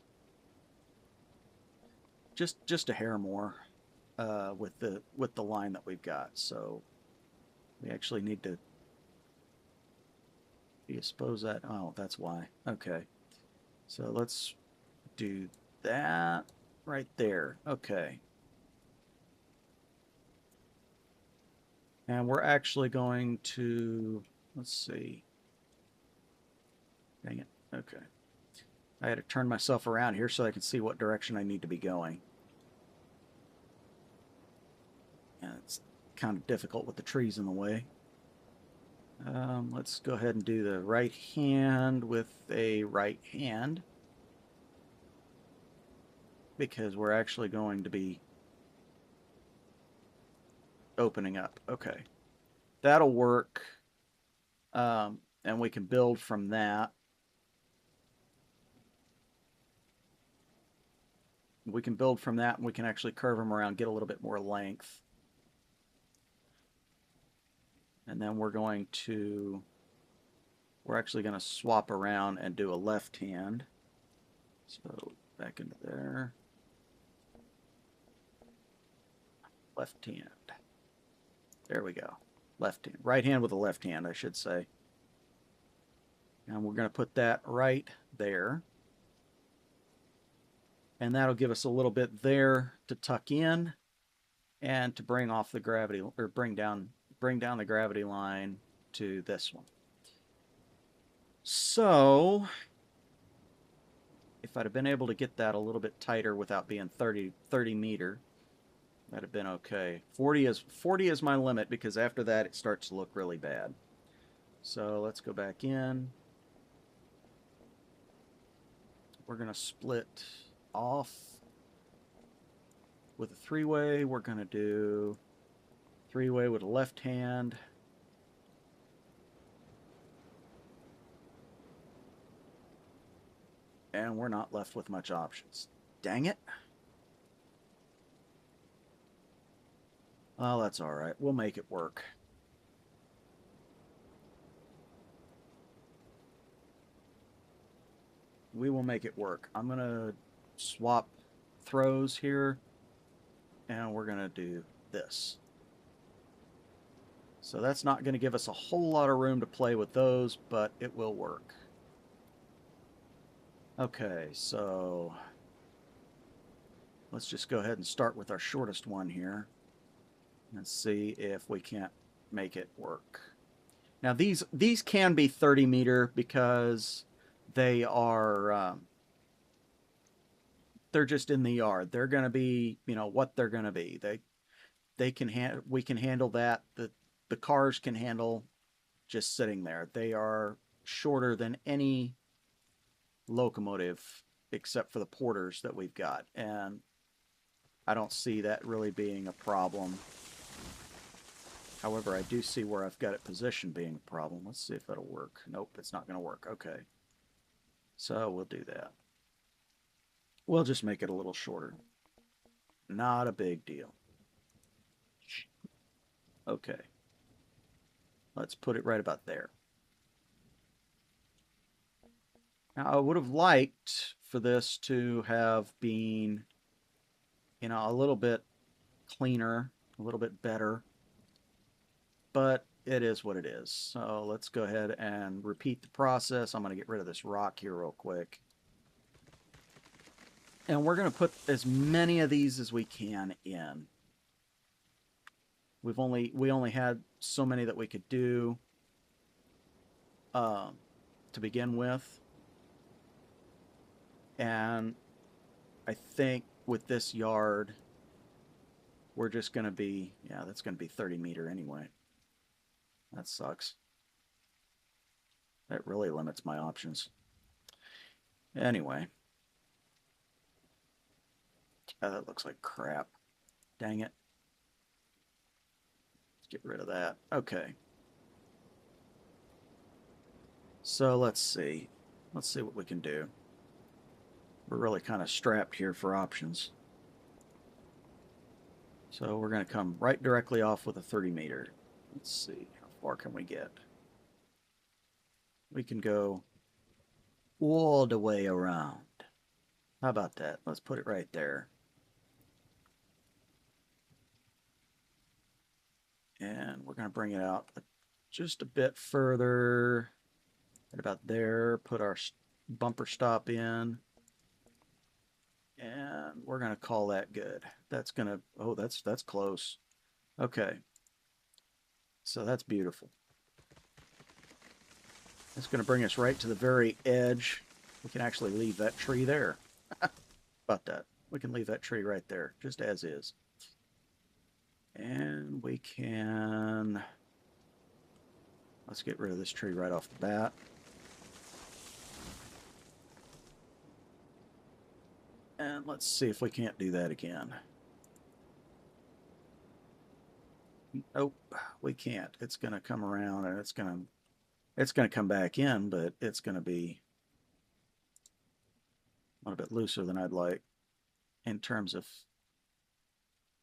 Just a hair more. With the line that we've got. So we actually need to, do you suppose that, oh, that's why. Okay, so let's do that right there. Okay, and we're actually going to, let's see, dang it, okay, I had to turn myself around here so I can see what direction I need to be going. It's kind of difficult with the trees in the way. Let's go ahead and do the right hand with a right hand, because we're actually going to be opening up. Okay, that'll work, and we can build from that. We can build from that, and we can actually curve them around, get a little bit more length. And then we're actually going to swap around and do a left hand. So back into there. Left hand. There we go. Left hand. Right hand with a left hand, I should say. And we're going to put that right there. And that'll give us a little bit there to tuck in and to bring off the gravity, or bring down the gravity line to this one. So if I'd have been able to get that a little bit tighter without being 30 meter, that'd have been okay. 40 is my limit, because after that it starts to look really bad. So let's go back in. we're going to split off with a three-way. We're going to do three-way with a left hand. And we're not left with much options. Dang it. Oh, that's all right. We'll make it work. We will make it work. I'm going to swap throws here, and we're going to do this. So that's not going to give us a whole lot of room to play with those, but it will work. Okay, so let's just go ahead and start with our shortest one here and see if we can't make it work. Now these can be 30 meter because they are they're just in the yard. They're going to be, you know, what they're going to be. We can handle that. The cars can handle just sitting there. They are shorter than any locomotive except for the porters that we've got, and I don't see that really being a problem. However, I do see where I've got it positioned being a problem. Let's see if that'll work. Nope, it's not going to work. Okay, so we'll do that. We'll just make it a little shorter. Not a big deal. Okay, let's put it right about there. Now, I would have liked for this to have been, you know, a little bit cleaner, a little bit better, but it is what it is. So let's go ahead and repeat the process. I'm going to get rid of this rock here real quick. And we're going to put as many of these as we can in. We only had so many that we could do to begin with. And I think with this yard, we're just going to be, yeah, that's going to be 30 meter anyway. That sucks. That really limits my options. Anyway. Oh, that looks like crap. Dang it. Let's get rid of that. Okay. So let's see. Let's see what we can do. We're really kind of strapped here for options. So we're going to come right directly off with a 30 meter. Let's see. How far can we get? We can go all the way around. How about that? Let's put it right there. And we're going to bring it out just a bit further. Right about there. Put our bumper stop in. And we're going to call that good. That's going to, oh, that's close. Okay. So that's beautiful. That's going to bring us right to the very edge. We can actually leave that tree there. About that. We can leave that tree right there, just as is. And we can... Let's get rid of this tree right off the bat. And let's see if we can't do that again. Nope, we can't. It's going to come around and it's going to come back in, but it's going to be a little bit looser than I'd like in terms of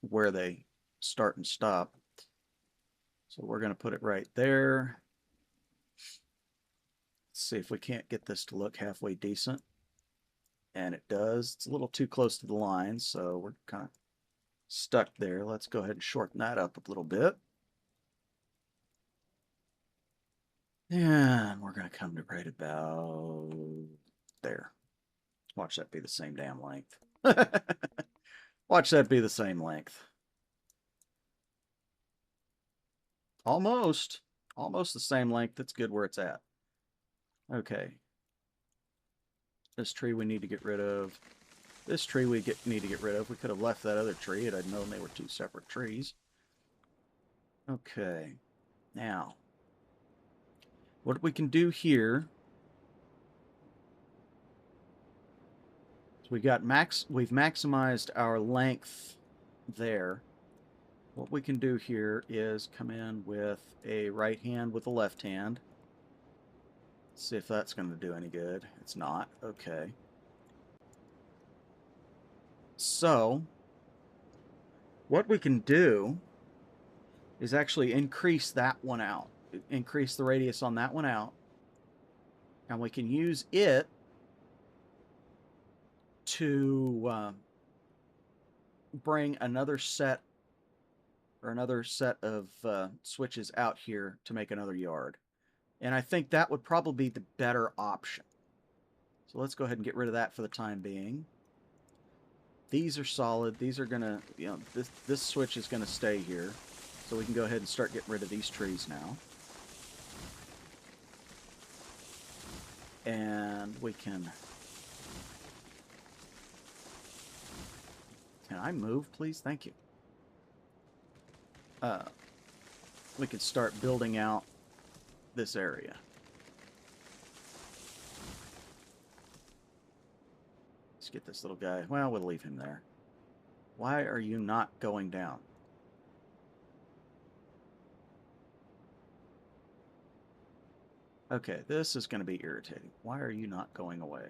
where they start and stop. So we're going to put it right there. Let's see if we can't get this to look halfway decent. And it does. It's a little too close to the line, so we're kind of stuck there. Let's go ahead and shorten that up a little bit. And we're going to come to right about there. Watch that be the same damn length. Watch that be the same length. Almost. Almost the same length. That's good where it's at. Okay. This tree we need to get rid of. This tree we need to get rid of. We could have left that other tree. I'd known they were two separate trees. Okay. Now, what we can do here we've maximized our length there. What we can do here is come in with a right hand with a left hand. See if that's going to do any good. It's not. Okay. So, what we can do is actually increase that one out. Increase the radius on that one out. And we can use it to bring another set of switches out here to make another yard. And I think that would probably be the better option. So let's go ahead and get rid of that for the time being. These are solid. These are going to, this switch is going to stay here. So we can go ahead and start getting rid of these trees now. And we can... Can I move, please? Thank you. We can start building out this area. Let's get this little guy. Well, we'll leave him there. Why are you not going down? Okay, this is going to be irritating. Why are you not going away?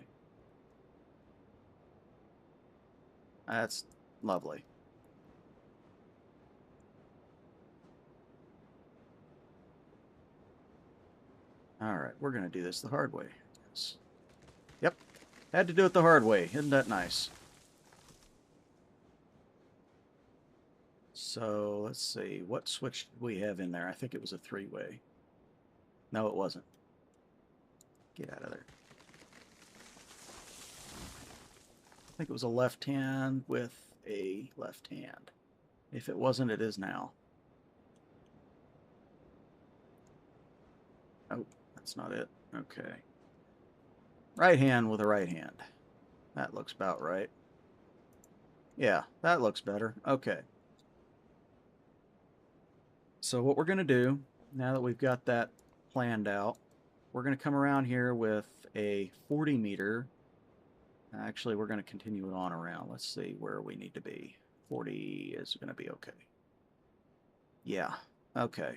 That's lovely. Alright, we're going to do this the hard way. Yep, had to do it the hard way. Isn't that nice? So, let's see. What switch did we have in there? I think it was a three-way. No, it wasn't. Get out of there. I think it was a left hand with a left hand. If it wasn't, it is now. Oh, that's not it. Okay. Right hand with a right hand. That looks about right. Yeah, that looks better. Okay. So what we're going to do, now that we've got that planned out, we're going to come around here with a 40 meter. Actually, we're going to continue it on around. Let's see where we need to be. 40 is going to be okay. Yeah, okay.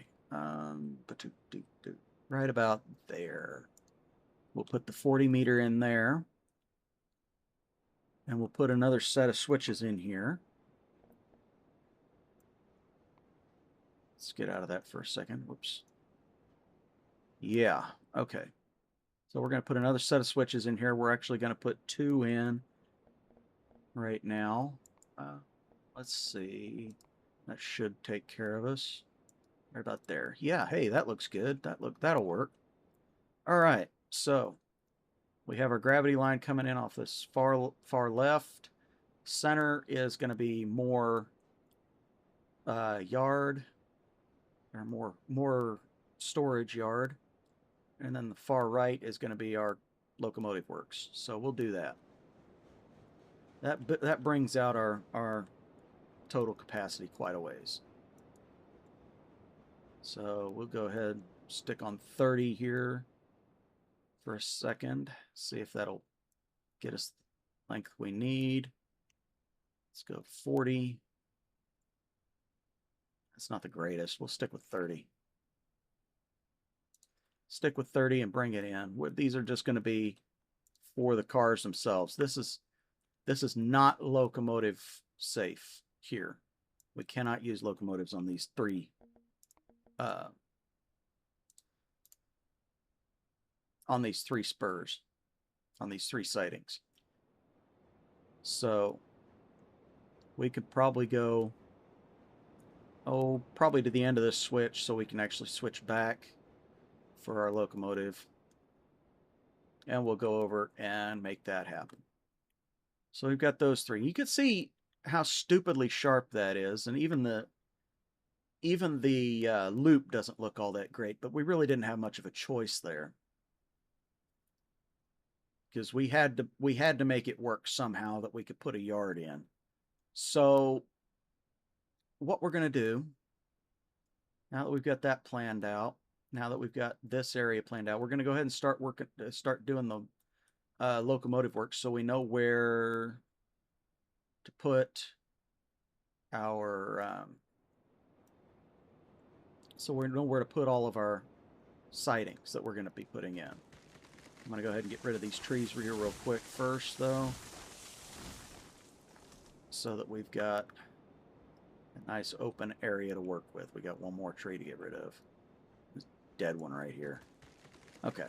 Right about there. We'll put the 40 meter in there. And we'll put another set of switches in here. Let's get out of that for a second. Whoops. Yeah, okay. So we're going to put another set of switches in here. We're actually going to put two in right now. Let's see. That should take care of us. Right about there. Yeah, hey, that looks good. That'll work. All right, so we have our gravity line coming in off this far left. Center is going to be more yard, or more storage yard. And then the far right is going to be our locomotive works. So we'll do that. That brings out our total capacity quite a ways. So we'll go ahead and stick on 30 here for a second. See if that'll get us the length we need. Let's go 40. That's not the greatest. We'll stick with 30. Stick with 30 and bring it in. These are just going to be for the cars themselves. This is not locomotive safe here. We cannot use locomotives on these three spurs, on these three sidings. So we could probably go, probably to the end of this switch so we can actually switch back for our locomotive. And we'll go over and make that happen. So we've got those three. You can see how stupidly sharp that is, and even the loop doesn't look all that great, but we really didn't have much of a choice there, because we had to make it work somehow that we could put a yard in. So what we're going to do, now that we've got that planned out, now that we've got this area planned out, we're going to go ahead and start doing locomotive works, so we know where to put our so we know where to put all of our sidings that we're going to be putting in. I'm going to go ahead and get rid of these trees here real quick first, though, so that we've got a nice open area to work with. We got one more tree to get rid of. This dead one right here. Okay.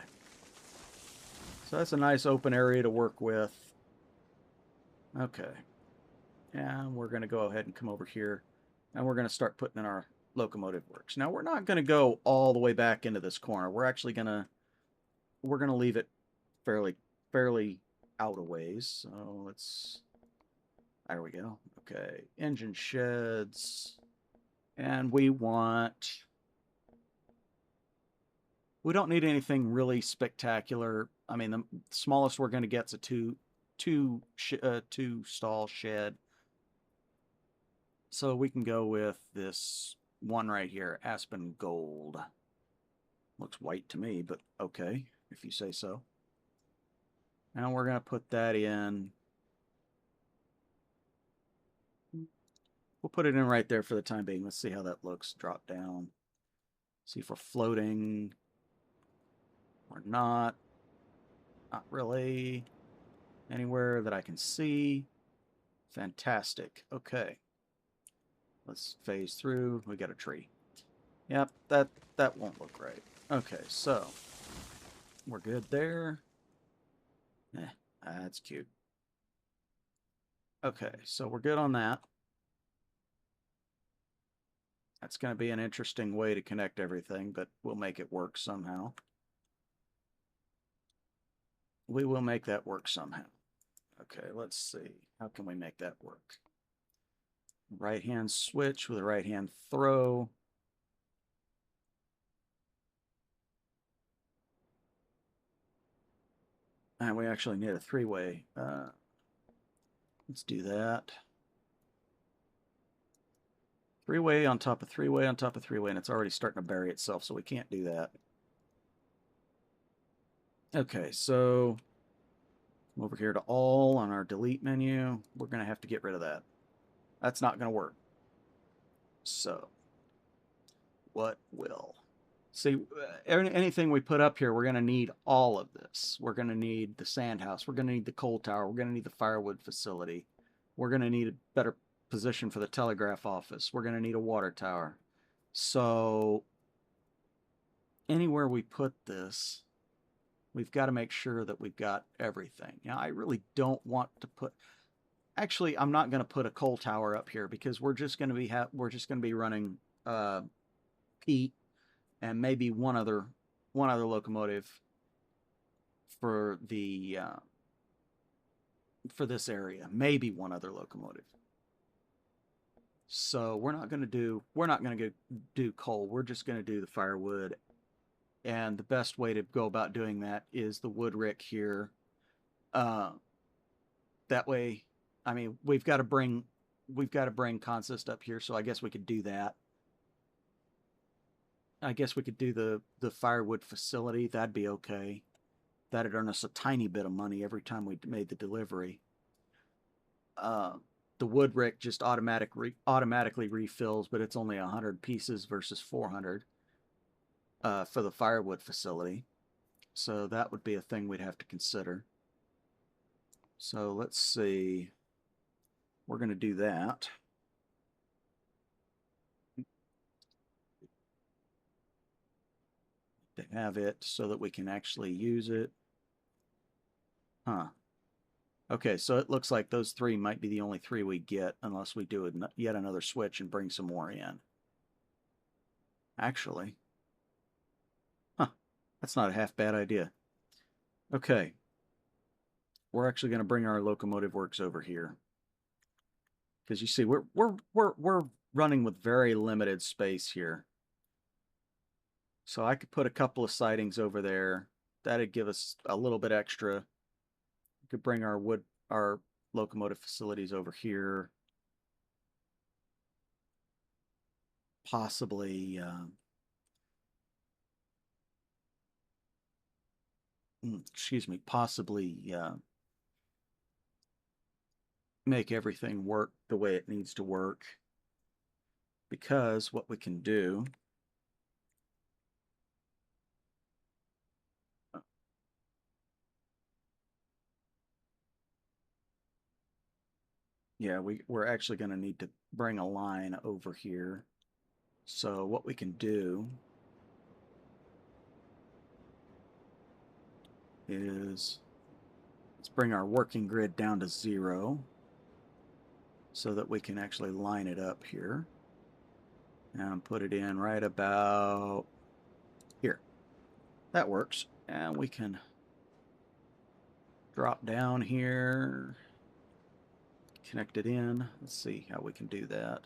So that's a nice open area to work with. Okay. And we're going to go ahead and come over here, and we're going to start putting in our locomotive works. Now, we're not going to go all the way back into this corner. We're actually going to leave it fairly out a ways. So let's, there we go. Okay, engine sheds, and we don't need anything really spectacular. I mean, the smallest we're going to get is a two stall shed. So we can go with this one right here, Aspen Gold. Looks white to me, but okay, if you say so. Now we're going to put that in. We'll put it in right there for the time being. Let's see how that looks. Drop down. See if we're floating or not. Not really. Anywhere that I can see. Fantastic. Okay. Let's phase through. We got a tree. Yep, that won't look right. Okay, so we're good there. That's cute. Okay, so we're good on that. That's going to be an interesting way to connect everything, but we'll make it work somehow. We will make that work somehow. Okay, let's see. How can we make that work? Right hand switch with a right hand throw. And we actually need a three-way. Let's do that. Three-way on top of three-way on top of three-way, and it's already starting to bury itself, so we can't do that. Okay, so over here to all on our delete menu. We're going to have to get rid of that. That's not going to work. So, what will? See, anything we put up here, we're going to need all of this. We're going to need the sand house. We're going to need the coal tower. We're going to need the firewood facility. We're going to need a better position for the telegraph office. We're going to need a water tower. So, anywhere we put this, we've got to make sure that we've got everything. Now, I really don't want to put. Actually, I'm not going to put a coal tower up here because we're just going to be running peat and maybe one other locomotive for the for this area. Maybe one other locomotive. So we're not going to do coal. We're just going to do the firewood. And the best way to go about doing that is the wood rick here. That way, I mean, we've got to bring consist up here, so I guess we could do that. I guess we could do the firewood facility. That'd be okay. That'd earn us a tiny bit of money every time we made the delivery. The wood rick just automatically refills, but it's only 100 pieces versus 400 for the firewood facility. So that would be a thing we'd have to consider. So let's see. We're going to do that. To have it so that we can actually use it. Huh. Okay, so it looks like those three might be the only three we get unless we do yet another switch and bring some more in. Actually. Huh. That's not a half bad idea. Okay. We're actually going to bring our locomotive works over here. Because you see, we're running with very limited space here. So I could put a couple of sidings over there. That'd give us a little bit extra. We could bring our locomotive facilities over here. Possibly excuse me, possibly make everything work the way it needs to work. Because what we can do, yeah, we're actually going to need to bring a line over here. So what we can do is let's bring our working grid down to 0 so that we can actually line it up here and put it in right about here. That works. And we can drop down here, connect it in. Let's see how we can do that.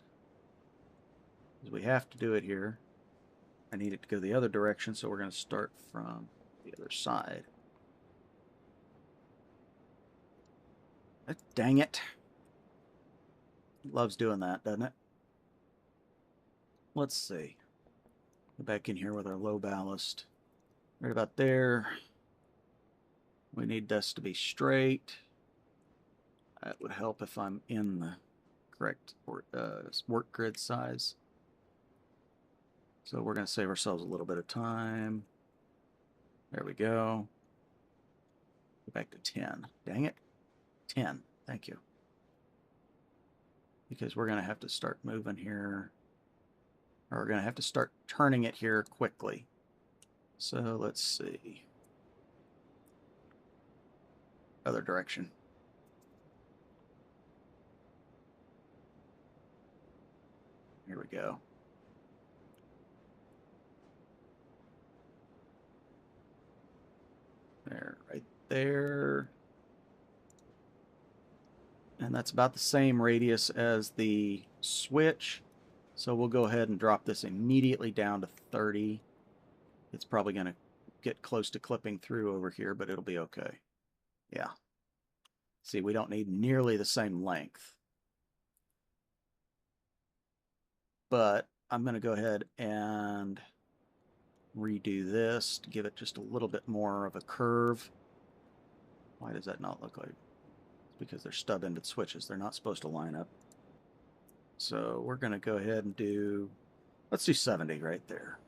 Because we have to do it here. I need it to go the other direction, so we're going to start from the other side. Dang it. Loves doing that, doesn't it? Let's see. Go back in here with our low ballast. Right about there. We need this to be straight. That would help if I'm in the correct work grid size. So we're going to save ourselves a little bit of time. There we go. Go back to 10. Dang it. 10. Thank you. Because we're going to have to start moving here. Or we're going to have to start turning it here quickly. So let's see. Other direction. Here we go. There, right there. And that's about the same radius as the switch. So we'll go ahead and drop this immediately down to 30. It's probably going to get close to clipping through over here, but it'll be okay. Yeah. See, we don't need nearly the same length. But I'm going to go ahead and redo this to give it just a little bit more of a curve. Why does that not look like? It's because they're stub-ended switches. They're not supposed to line up. So we're going to go ahead and do, let's do 70 right there.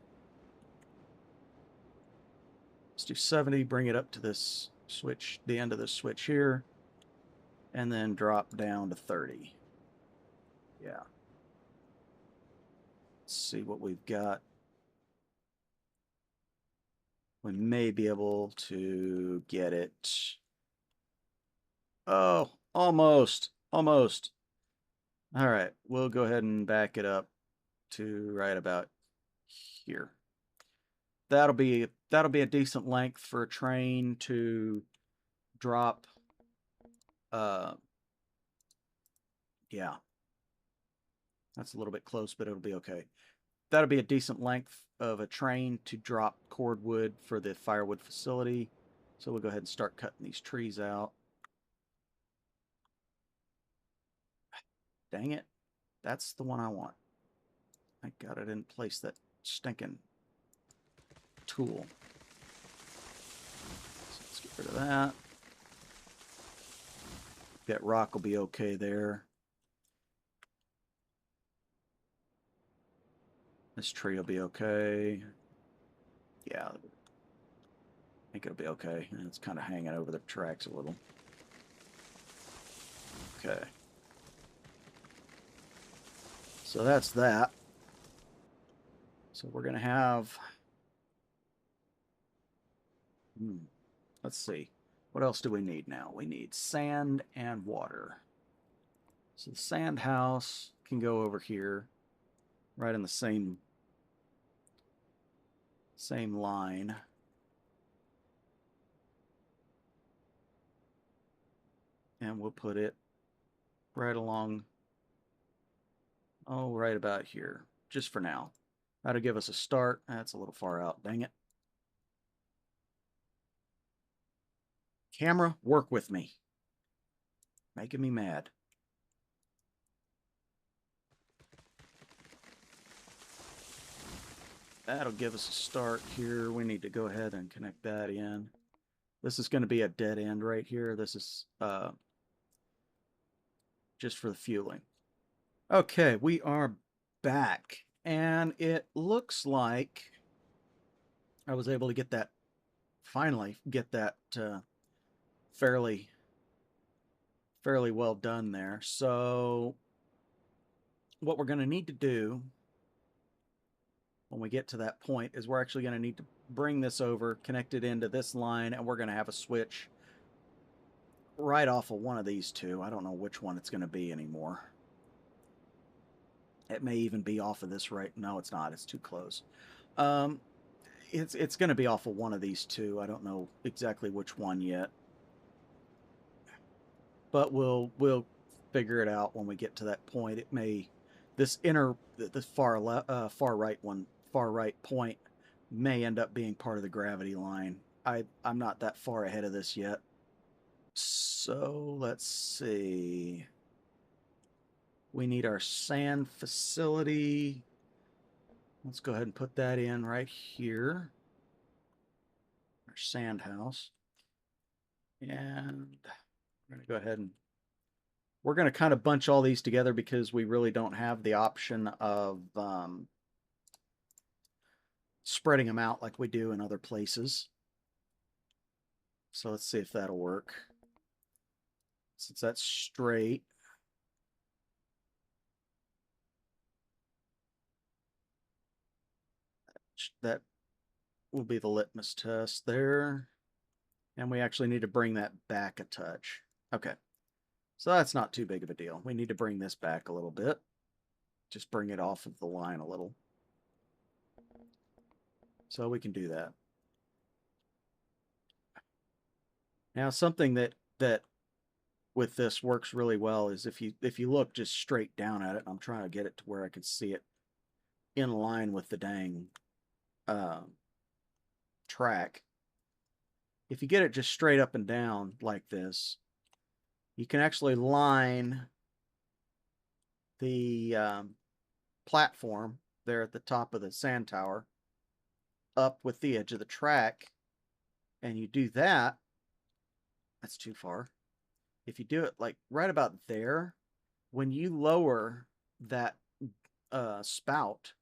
Let's do 70, bring it up to this switch, the end of this switch here, and then drop down to 30. Yeah. Let's see what we've got. We may be able to get it. Oh, almost. Almost. All right, we'll go ahead and back it up to right about here. That'll be a decent length for a train to drop. Yeah, that's a little bit close, but it'll be okay. That'll be a decent length of a train to drop cordwood for the firewood facility. So we'll go ahead and start cutting these trees out. Dang it. That's the one I want. Thank God I didn't place that stinking tool. So let's get rid of that. That rock will be okay there. This tree will be okay. Yeah, I think it'll be okay. It's kind of hanging over the tracks a little. Okay. So that's that. So we're going to have... let's see. What else do we need now? We need sand and water. So the sand house can go over here, right in the same line. And we'll put it right along, right about here, just for now. That'll give us a start. That's a little far out, dang it. Camera, work with me. Making me mad. That'll give us a start here. We need to go ahead and connect that in. This is going to be a dead end right here. This is just for the fueling. Okay, we are back, and it looks like I was able to get that, finally get that fairly well done there. So what we're going to need to do when we get to that point is we're actually going to need to bring this over, connect it into this line, and we're going to have a switch right off of one of these two. I don't know which one it's going to be anymore. It may even be off of this right. No, it's not. It's too close. Um, it's going to be off of one of these two. I don't know exactly which one yet, but we'll figure it out when we get to that point. It may this far right point may end up being part of the gravity line. I'm not that far ahead of this yet. So let's see. We need our sand facility. Let's go ahead and put that in right here. Our sand house. And we're going to go ahead and we're going to kind of bunch all these together because we really don't have the option of spreading them out like we do in other places. So let's see if that'll work. Since that's straight, that will be the litmus test there. And we actually need to bring that back a touch. Okay. So that's not too big of a deal. We need to bring this back a little bit. Just bring it off of the line a little. So we can do that. Now something that with this works really well is if you look just straight down at it, I'm trying to get it to where I can see it in line with the dang track. If you get it just straight up and down like this, you can actually line the platform there at the top of the sand tower up with the edge of the track, and you do that. That's too far. If you do it like right about there, when you lower that spout,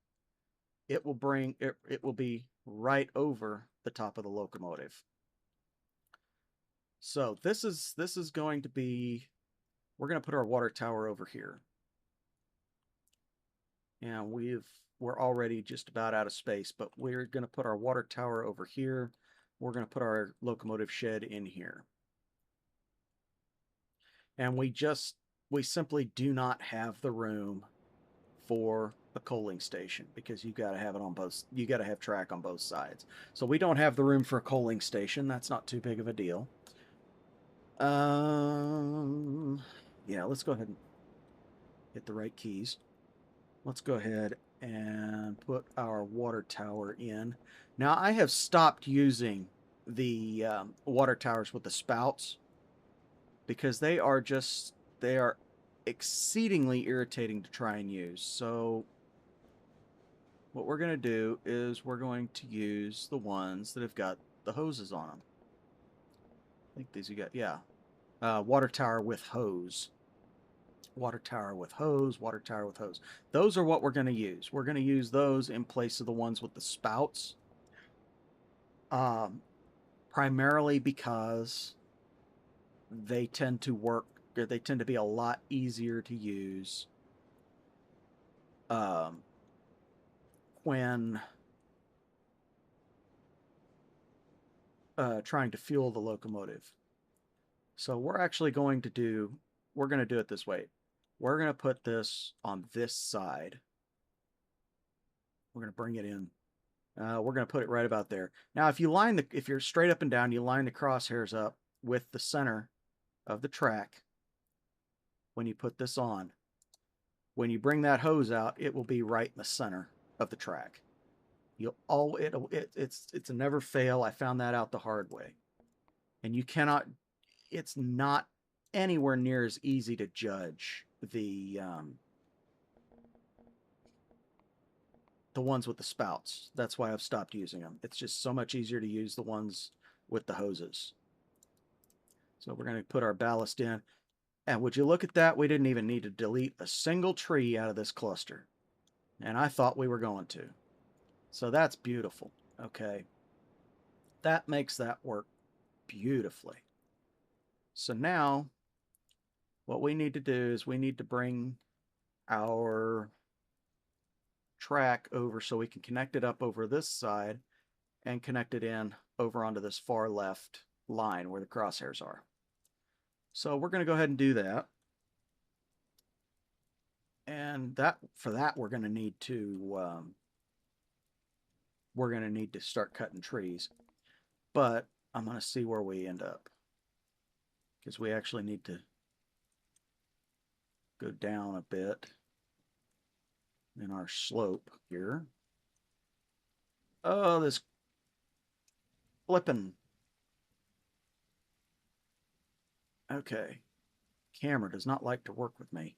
it will bring it will be right over the top of the locomotive. So this is going to be, we're going to put our water tower over here. And we're already just about out of space, but we're going to put our water tower over here. We're going to put our locomotive shed in here. And we simply do not have the room for a coaling station because you got to have it on both, you got to have track on both sides. So we don't have the room for a coaling station. That's not too big of a deal. Yeah, let's go ahead and hit the right keys. Let's go ahead and put our water tower in. Now I have stopped using the water towers with the spouts because they are exceedingly irritating to try and use. So what we're going to do is we're going to use the ones that have got the hoses on them. I think these you got, yeah. Water tower with hose. Water tower with hose, water tower with hose. Those are what we're going to use. We're going to use those in place of the ones with the spouts. Primarily because they tend to work, they tend to be a lot easier to use when trying to fuel the locomotive. So we're actually going to do it this way. We're going to put this on this side. We're going to bring it in. We're going to put it right about there. Now, if you're straight up and down, you line the crosshairs up with the center of the track. When you put this on, when you bring that hose out, it will be right in the center of the track. It's a never fail. I found that out the hard way. And you cannot, it's not anywhere near as easy to judge the ones with the spouts. That's why I've stopped using them. It's just so much easier to use the ones with the hoses. So we're going to put our ballast in. And would you look at that? We didn't even need to delete a single tree out of this cluster. And I thought we were going to. So that's beautiful. Okay. That makes that work beautifully. So now what we need to do is we need to bring our track over so we can connect it up over this side and connect it in over onto this far left line where the crosshairs are. So we're going to go ahead and do that. And for that we're going to need to start cutting trees. But I'm going to see where we end up, because we actually need to go down a bit in our slope here. Oh, this flipping. Okay. Camera does not like to work with me.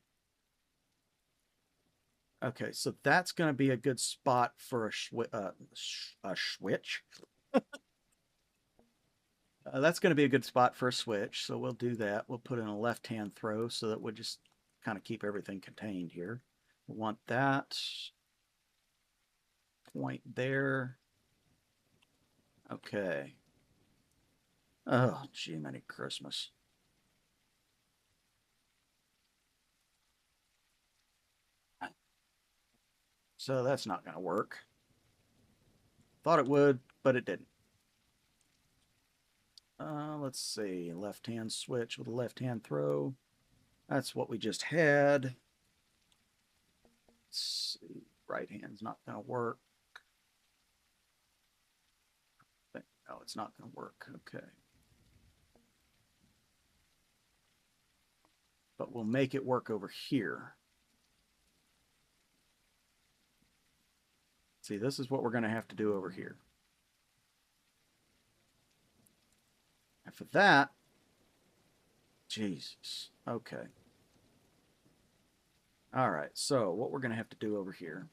Okay, so that's going to be a good spot for a switch. That's going to be a good spot for a switch, so we'll do that. We'll put in a left-hand throw so that we'll just kind of keep everything contained here. We want that point there. Okay. Oh, gee, many Christmas. So that's not going to work. Thought it would, but it didn't. Let's see. Left-hand switch with a left-hand throw. That's what we just had. Let's see. Right hand's not going to work. No, it's not going to work. Okay. But we'll make it work over here. See, this is what we're going to have to do over here. And for that, Jesus. Okay. All right, so what we're going to have to do over here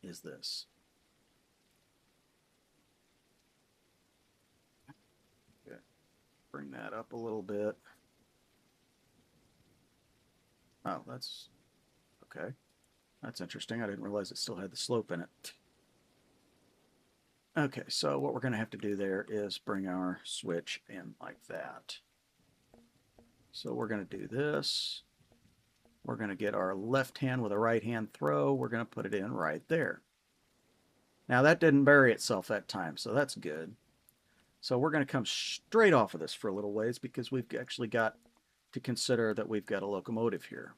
is this. Okay. Bring that up a little bit. Oh, that's okay. That's interesting. I didn't realize it still had the slope in it. Okay, so what we're going to have to do there is bring our switch in like that. So we're going to do this. We're going to get our left hand with a right hand throw. We're going to put it in right there. Now that didn't bury itself that time, so that's good. So we're going to come straight off of this for a little ways because we've actually got to consider that we've got a locomotive here.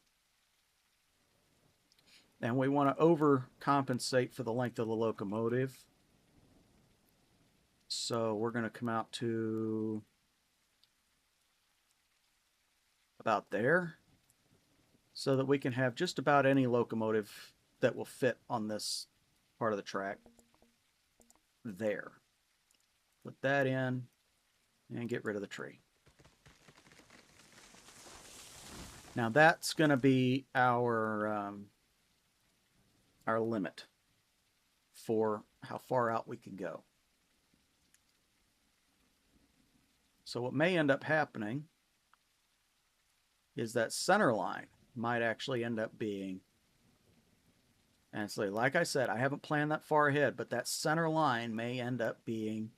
And we want to overcompensate for the length of the locomotive. So we're going to come out to about there so that we can have just about any locomotive that will fit on this part of the track there. Put that in and get rid of the tree. Now that's going to be our limit for how far out we can go. So what may end up happening is that center line might actually end up being, and so like I said, I haven't planned that far ahead, but that center line may end up being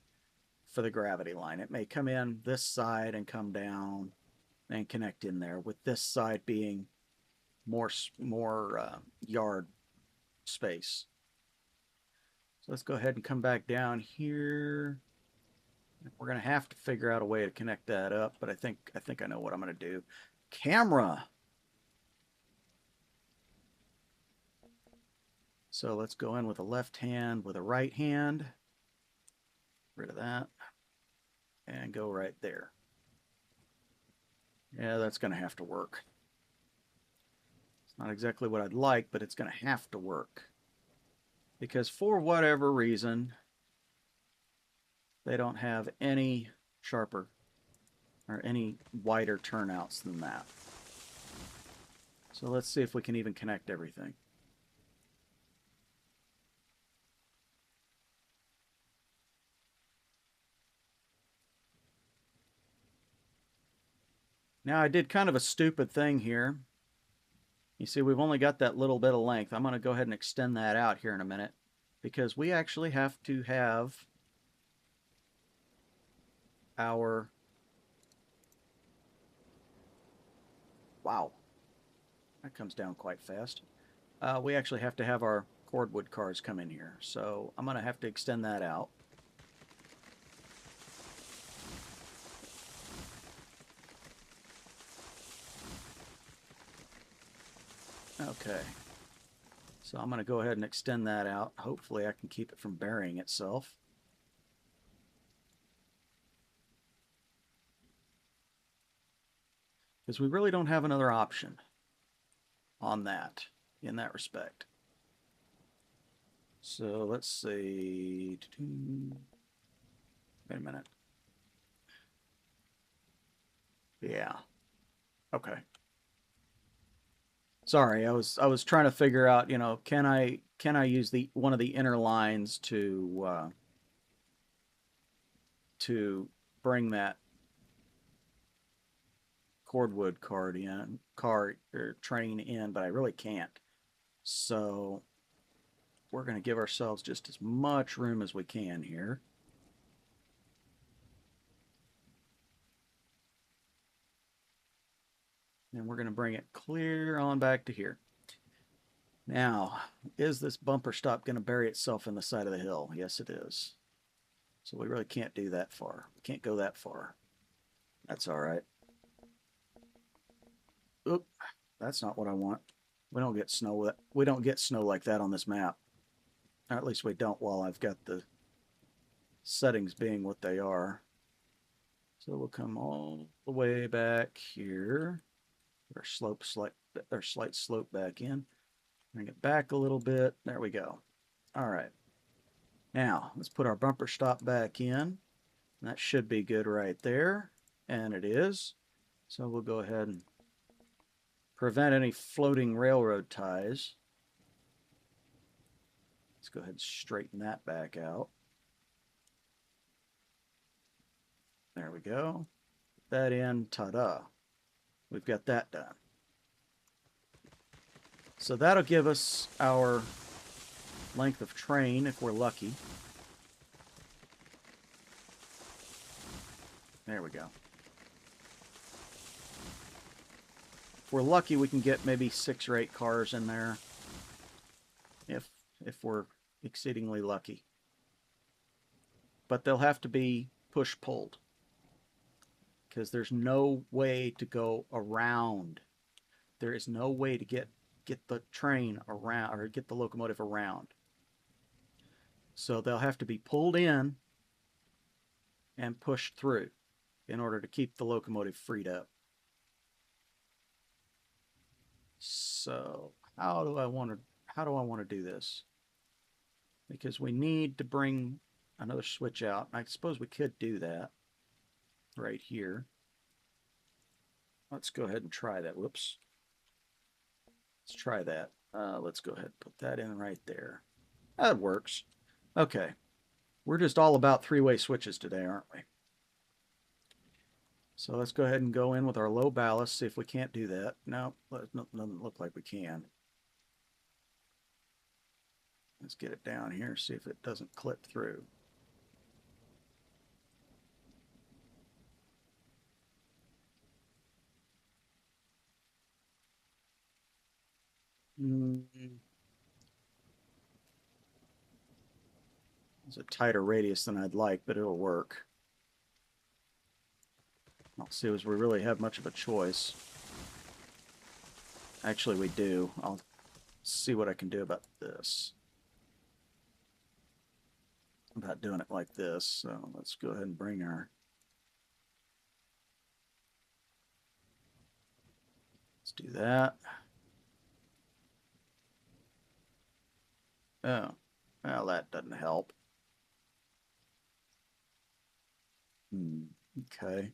for the gravity line. It may come in this side and come down and connect in there, with this side being more yard space. So let's go ahead and come back down here. We're going to have to figure out a way to connect that up, but I think I know what I'm going to do. Camera. So let's go in with a left hand with a right hand. Rid of that. And go right there. Yeah, that's going to have to work. It's not exactly what I'd like, but it's going to have to work. Because for whatever reason, they don't have any sharper or any wider turnouts than that. So let's see if we can even connect everything. Now I did kind of a stupid thing here. You see, we've only got that little bit of length. I'm going to go ahead and extend that out here in a minute because we actually have to have our... Wow, that comes down quite fast. We actually have to have our cordwood cars come in here, so I'm going to have to extend that out. Okay, so I'm going to go ahead and extend that out. Hopefully I can keep it from burying itself. Because we really don't have another option on that, in that respect. So let's see. Wait a minute. Yeah. Okay. Sorry, I was trying to figure out, can I use the one of the inner lines to bring that cordwood car or train in, but I really can't. So we're going to give ourselves just as much room as we can here. And we're going to bring it clear on back to here. Now, is this bumper stop going to bury itself in the side of the hill? Yes, it is. So we really can't do that far. We can't go that far. That's all right. Oop, that's not what I want. We don't get snow. We don't get snow like that on this map. Or at least we don't while I've got the settings being what they are. So we'll come all the way back here. Our slight slope back in. Bring it back a little bit. There we go. All right. Now let's put our bumper stop back in. That should be good right there, and it is. So we'll go ahead and prevent any floating railroad ties. Let's go ahead and straighten that back out. There we go. Put that in. Ta-da. We've got that done. So that'll give us our length of train if we're lucky. There we go. If we're lucky, we can get maybe 6 or 8 cars in there. If we're exceedingly lucky. But they'll have to be push-pulled. Because there's no way to go around. There is no way to get the train around, or get the locomotive around. So they'll have to be pulled in and pushed through in order to keep the locomotive freed up. So how do I want to do this? Because we need to bring another switch out. I suppose we could do that right here. Let's go ahead and try that. Whoops. Let's try that. Let's go ahead and put that in right there. That works. Okay. We're just all about 3-way switches today, aren't we? So let's go ahead and go in with our low ballast, see if we can't do that. No, it doesn't look like we can. Let's get it down here, see if it doesn't clip through. It's a tighter radius than I'd like, but it'll work. I'll see as we really have much of a choice. Actually, we do. I'll see what I can do about this. About doing it like this. So let's go ahead and bring our... Let's do that. Oh, well, that doesn't help. Okay.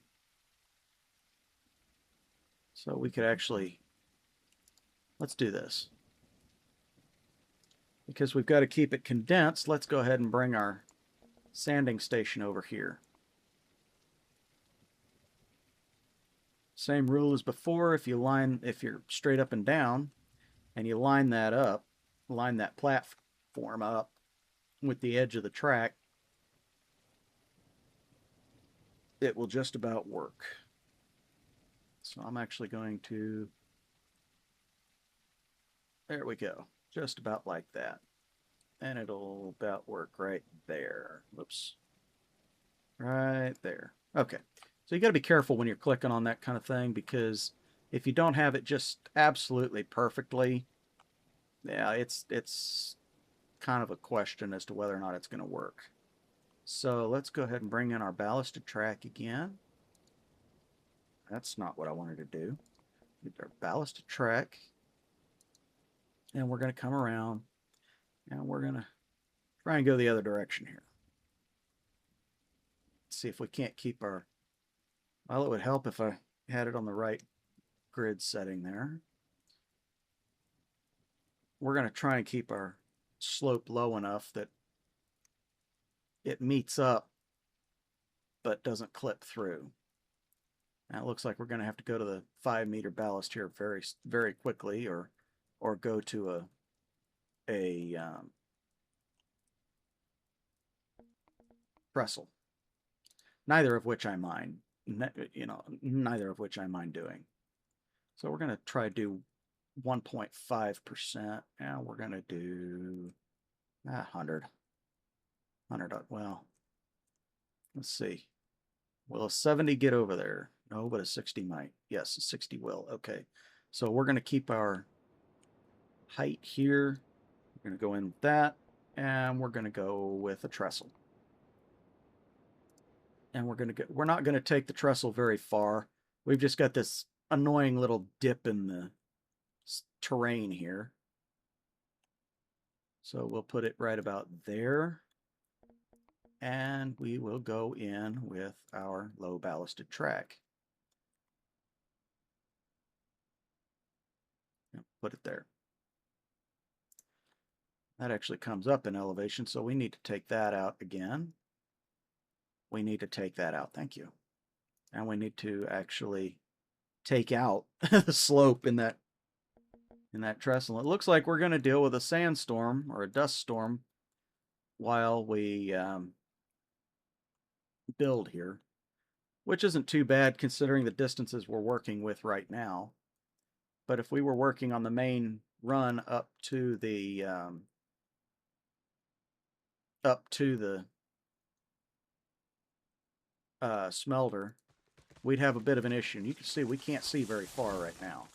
So we could actually... Let's do this. Because we've got to keep it condensed, let's go ahead and bring our sanding station over here. Same rule as before. If you're straight up and down, and you line that up, line that platform up with the edge of the track, it will just about work. So I'm actually going to, there we go, just about like that. And it'll about work right there. Whoops. Right there. Okay. So you got to be careful when you're clicking on that kind of thing, because if you don't have it just absolutely perfectly, yeah, it's kind of a question as to whether or not it's going to work. So let's go ahead and bring in our ballasted track again. That's not what I wanted to do. Get our ballasted track, and we're going to come around, and we're going to try and go the other direction here. See if we can't keep our, well, it would help if I had it on the right grid setting there. We're going to try and keep our slope low enough that it meets up but doesn't clip through. Now it looks like we're going to have to go to the 5-meter ballast here very quickly, or go to a trestle. Neither of which I mind. Neither of which I mind doing. So we're going to try to do 1.5%, and we're going to do 100. Well, let's see. Will a 70 get over there? No, but a 60 might. Yes, a 60 will. Okay. So we're going to keep our height here. We're going to go in with that, and we're going to go with a trestle. And we're not going to take the trestle very far. We've just got this annoying little dip in the terrain here. So we'll put it right about there. And we will go in with our low ballasted track. Put it there. That actually comes up in elevation, so we need to take that out again. We need to take that out, thank you. And we need to actually take out the slope in that trestle. It looks like we're going to deal with a sandstorm or a dust storm while we build here, which isn't too bad considering the distances we're working with right now. But if we were working on the main run up to the smelter, we'd have a bit of an issue. And you can see we can't see very far right now.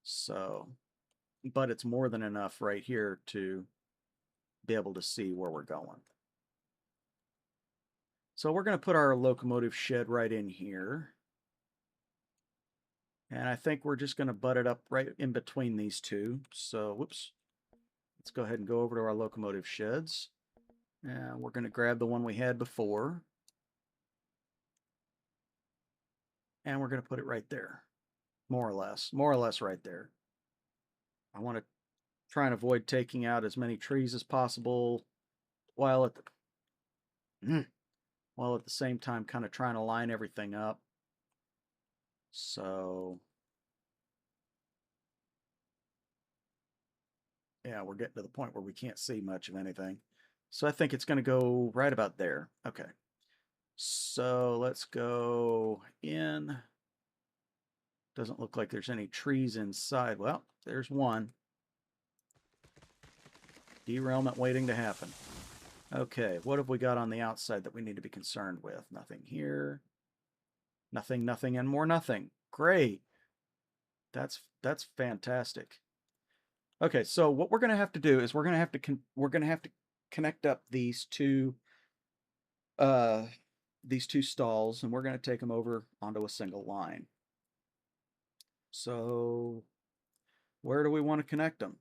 So, but it's more than enough right here to be able to see where we're going. So we're going to put our locomotive shed right in here. And I think we're just going to butt it up right in between these two. So, whoops. Let's go ahead and go over to our locomotive sheds. And we're going to grab the one we had before. And we're going to put it right there. More or less right there. I want to try and avoid taking out as many trees as possible while at the same time kind of trying to line everything up. So yeah, we're getting to the point where we can't see much of anything. So I think it's going to go right about there. Okay. So let's go in. Doesn't look like there's any trees inside. Well, there's one. Derailment waiting to happen. Okay, what have we got on the outside that we need to be concerned with? Nothing here. Nothing, nothing, and more nothing. Great. That's fantastic. Okay, so what we're going to have to do is we're going to have to connect up these two stalls, and we're going to take them over onto a single line. So where do we want to connect them?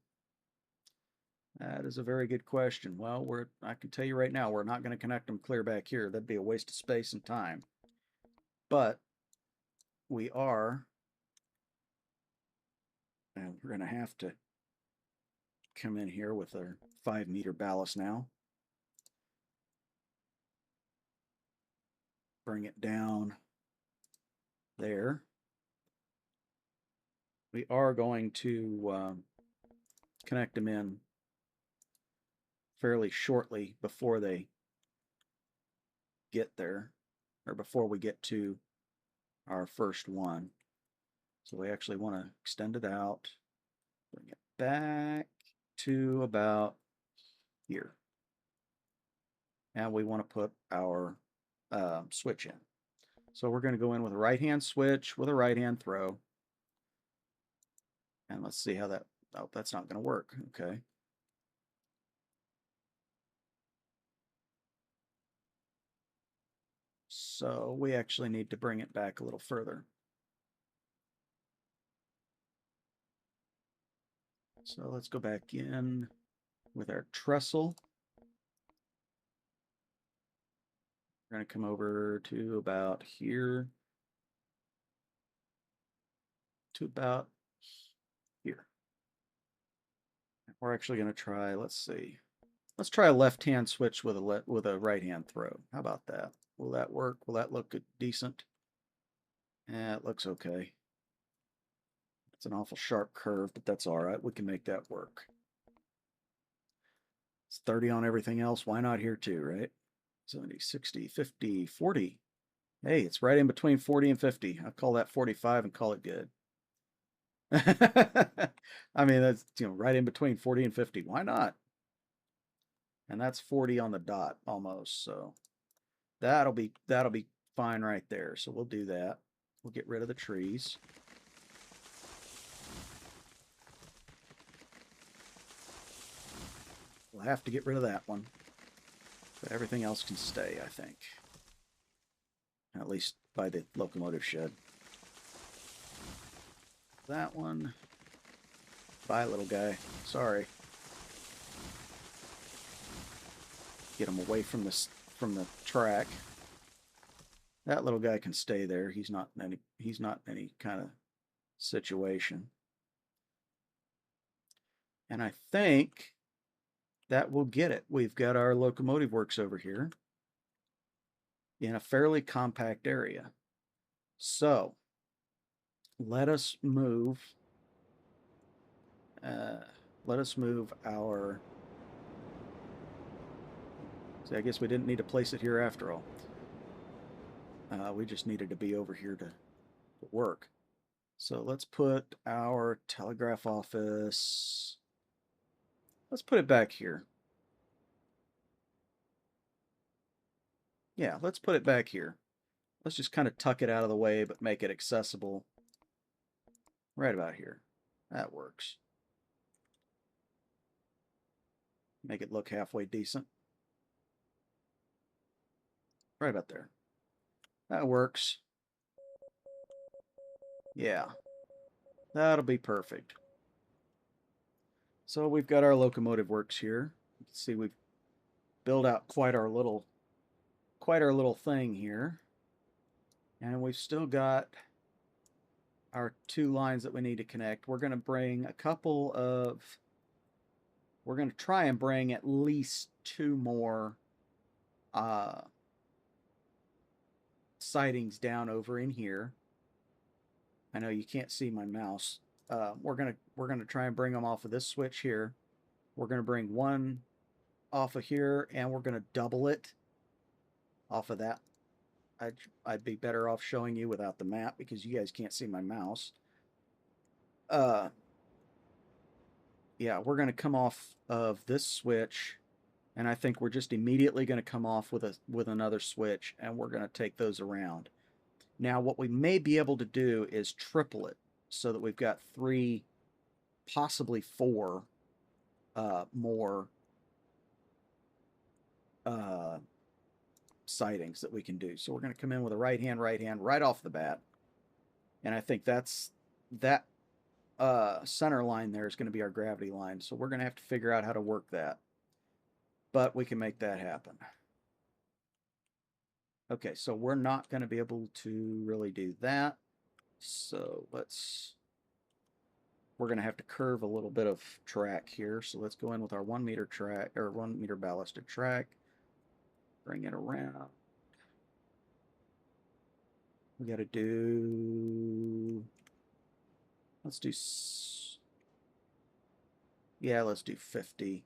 That is a very good question. Well, I can tell you right now, we're not going to connect them clear back here. That'd be a waste of space and time. But we are, and we're going to have to come in here with our 5-meter ballast now. Bring it down there. We are going to connect them in fairly shortly before they get there, or before we get to our first one. So we actually want to extend it out, bring it back to about here. And we want to put our switch in. So we're going to go in with a right-hand switch with a right-hand throw. And let's see how that, oh, that's not going to work. Okay. So we actually need to bring it back a little further. So let's go back in with our trestle. We're going to come over to about here to about here. We're actually going to try, let's see. Let's try a left-hand switch with a right-hand throw. How about that? Will that work? Will that look good, decent? Yeah, it looks okay. It's an awful sharp curve, but that's all right. We can make that work. It's 30 on everything else. Why not here too, right? 70, 60, 50, 40. Hey, it's right in between 40 and 50. I'll call that 45 and call it good. I mean, that's, right in between 40 and 50. Why not? And that's 40 on the dot almost. So that'll be fine right there. So we'll do that. We'll get rid of the trees. We'll have to get rid of that one. But everything else can stay, I think. At least by the locomotive shed. That one. Bye, little guy. Sorry. Get him away from the track. That little guy can stay there. He's not in any kind of situation. And I think that will get it. We've got our locomotive works over here in a fairly compact area. So let us move our, see, I guess we didn't need to place it here after all. We just needed to be over here to work. So let's put our telegraph office, let's put it back here. Yeah, let's put it back here. Let's just kind of tuck it out of the way, but make it accessible right about here. That works. Make it look halfway decent. Right about there. That works. Yeah, that'll be perfect. So we've got our locomotive works here. You can see we've built out quite our little thing here. And we've still got our two lines that we need to connect. We're going to bring we're going to try and bring at least two more sidings down over in here. I know you can't see my mouse. We're gonna try and bring them off of this switch here. We're gonna bring one off of here, and we're gonna double it off of that. I'd be better off showing you without the map because you guys can't see my mouse. Yeah, we're gonna come off of this switch, and I think we're just immediately gonna come off with another switch, and we're gonna take those around. Now, what we may be able to do is triple it so that we've got 3, possibly 4 more sightings that we can do. So we're going to come in with a right hand right off the bat. And I think that center line there is going to be our gravity line. So we're going to have to figure out how to work that. But we can make that happen. Okay, so we're not going to be able to really do that. So we're going to have to curve a little bit of track here. So let's go in with our 1 meter track, or 1 meter ballasted track. Bring it around. We got to do... Let's do... Yeah, let's do 50.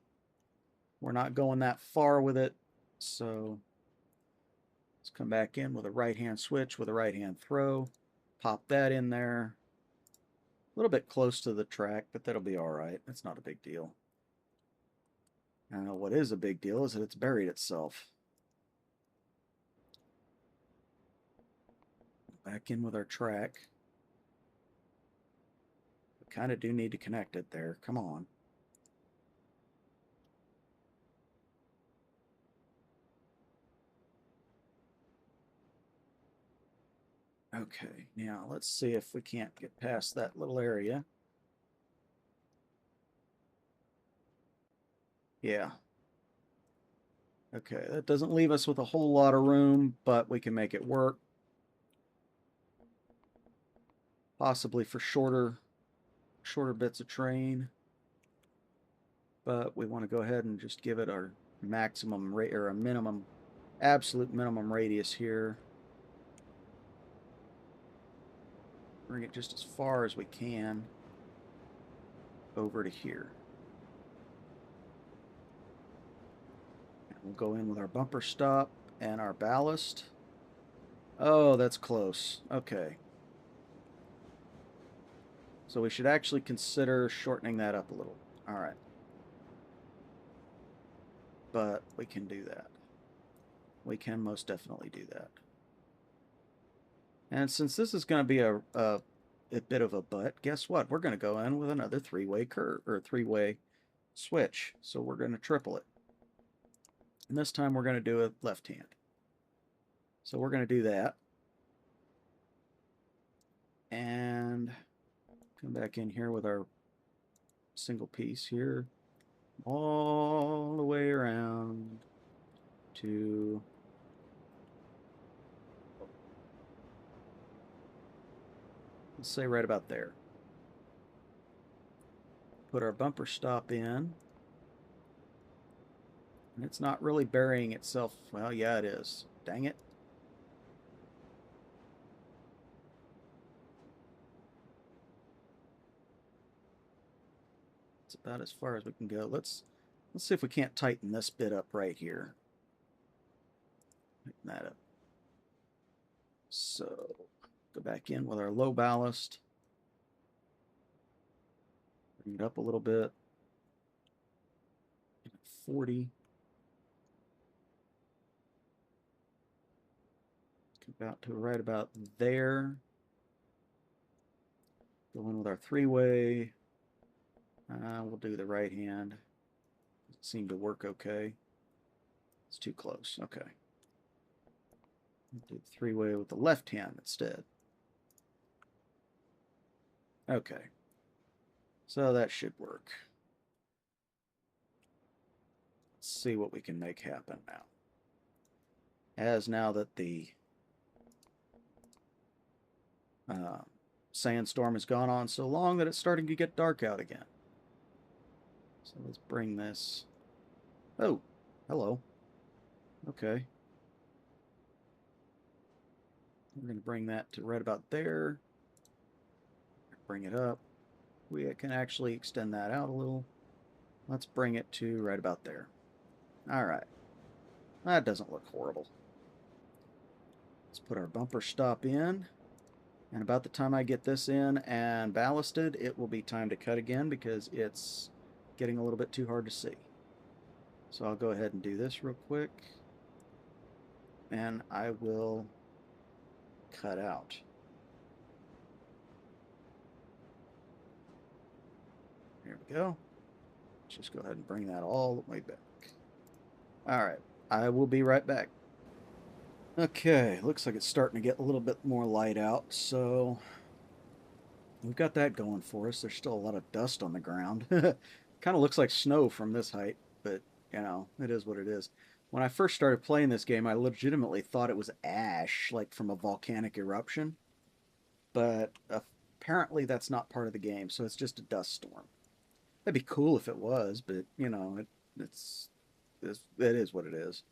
We're not going that far with it, so let's come back in with a right-hand switch with a right-hand throw. Pop that in there. A little bit close to the track, but that'll be all right. It's not a big deal. Now, what is a big deal is that it's buried itself. Back in with our track. We kind of do need to connect it there. Come on. Okay, now let's see if we can't get past that little area. Yeah. Okay, that doesn't leave us with a whole lot of room, but we can make it work. Possibly for shorter bits of train. But we want to go ahead and just give it our maximum rate or a minimum, absolute minimum radius here. Bring it just as far as we can over to here. And we'll go in with our bumper stop and our ballast. Oh, that's close. Okay. So we should actually consider shortening that up a little. All right. But we can do that. We can most definitely do that. And since this is going to be a bit of a butt, guess what? We're going to go in with another three-way curve or three-way switch. So we're going to triple it. And this time we're going to do it left hand. So we're going to do that. And come back in here with our single piece here. All the way around to... let's say right about there. Put our bumper stop in. And it's not really burying itself. Well, yeah, it is. Dang it. It's about as far as we can go. Let's see if we can't tighten this bit up right here. Tighten that up. So, go back in with our low ballast. Bring it up a little bit. 40. Come out to right about there. Go in with our three-way. We'll do the right hand. Doesn't seem to work okay. It's too close. Okay. We'll do the three-way with the left hand instead. Okay. So that should work. Let's see what we can make happen now. As now that the sandstorm has gone on so long that it's starting to get dark out again. So let's bring this. Oh, hello. Okay. We're going to bring that to right about there. Bring it up. We can actually extend that out a little. Let's bring it to right about there. All right. That doesn't look horrible. Let's put our bumper stop in. And about the time I get this in and ballasted, it will be time to cut again because it's getting a little bit too hard to see. So I'll go ahead and do this real quick. And I will cut out. There we go. Let's just go ahead and bring that all the way back. All right. I will be right back. Okay, looks like it's starting to get a little bit more light out, so we've got that going for us. There's still a lot of dust on the ground. Kind of looks like snow from this height, but, you know, it is what it is. When I first started playing this game, I legitimately thought it was ash, like from a volcanic eruption, but apparently that's not part of the game, so it's just a dust storm. That'd be cool if it was, but, you know, it is what it is.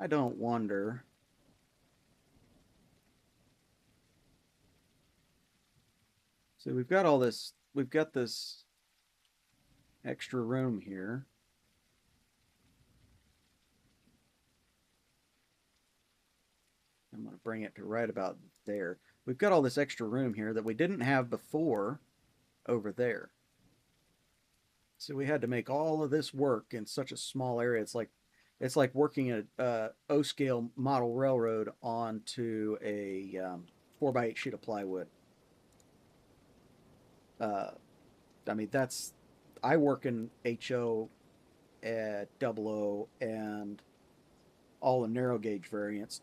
I don't wonder. So we've got all this, we've got this extra room here. I'm going to bring it to right about there. We've got all this extra room here that we didn't have before over there. So we had to make all of this work in such a small area. It's like working a O scale model railroad onto a 4x8 sheet of plywood. Uh, I mean, that's I work in HO at double O and all the narrow gauge variants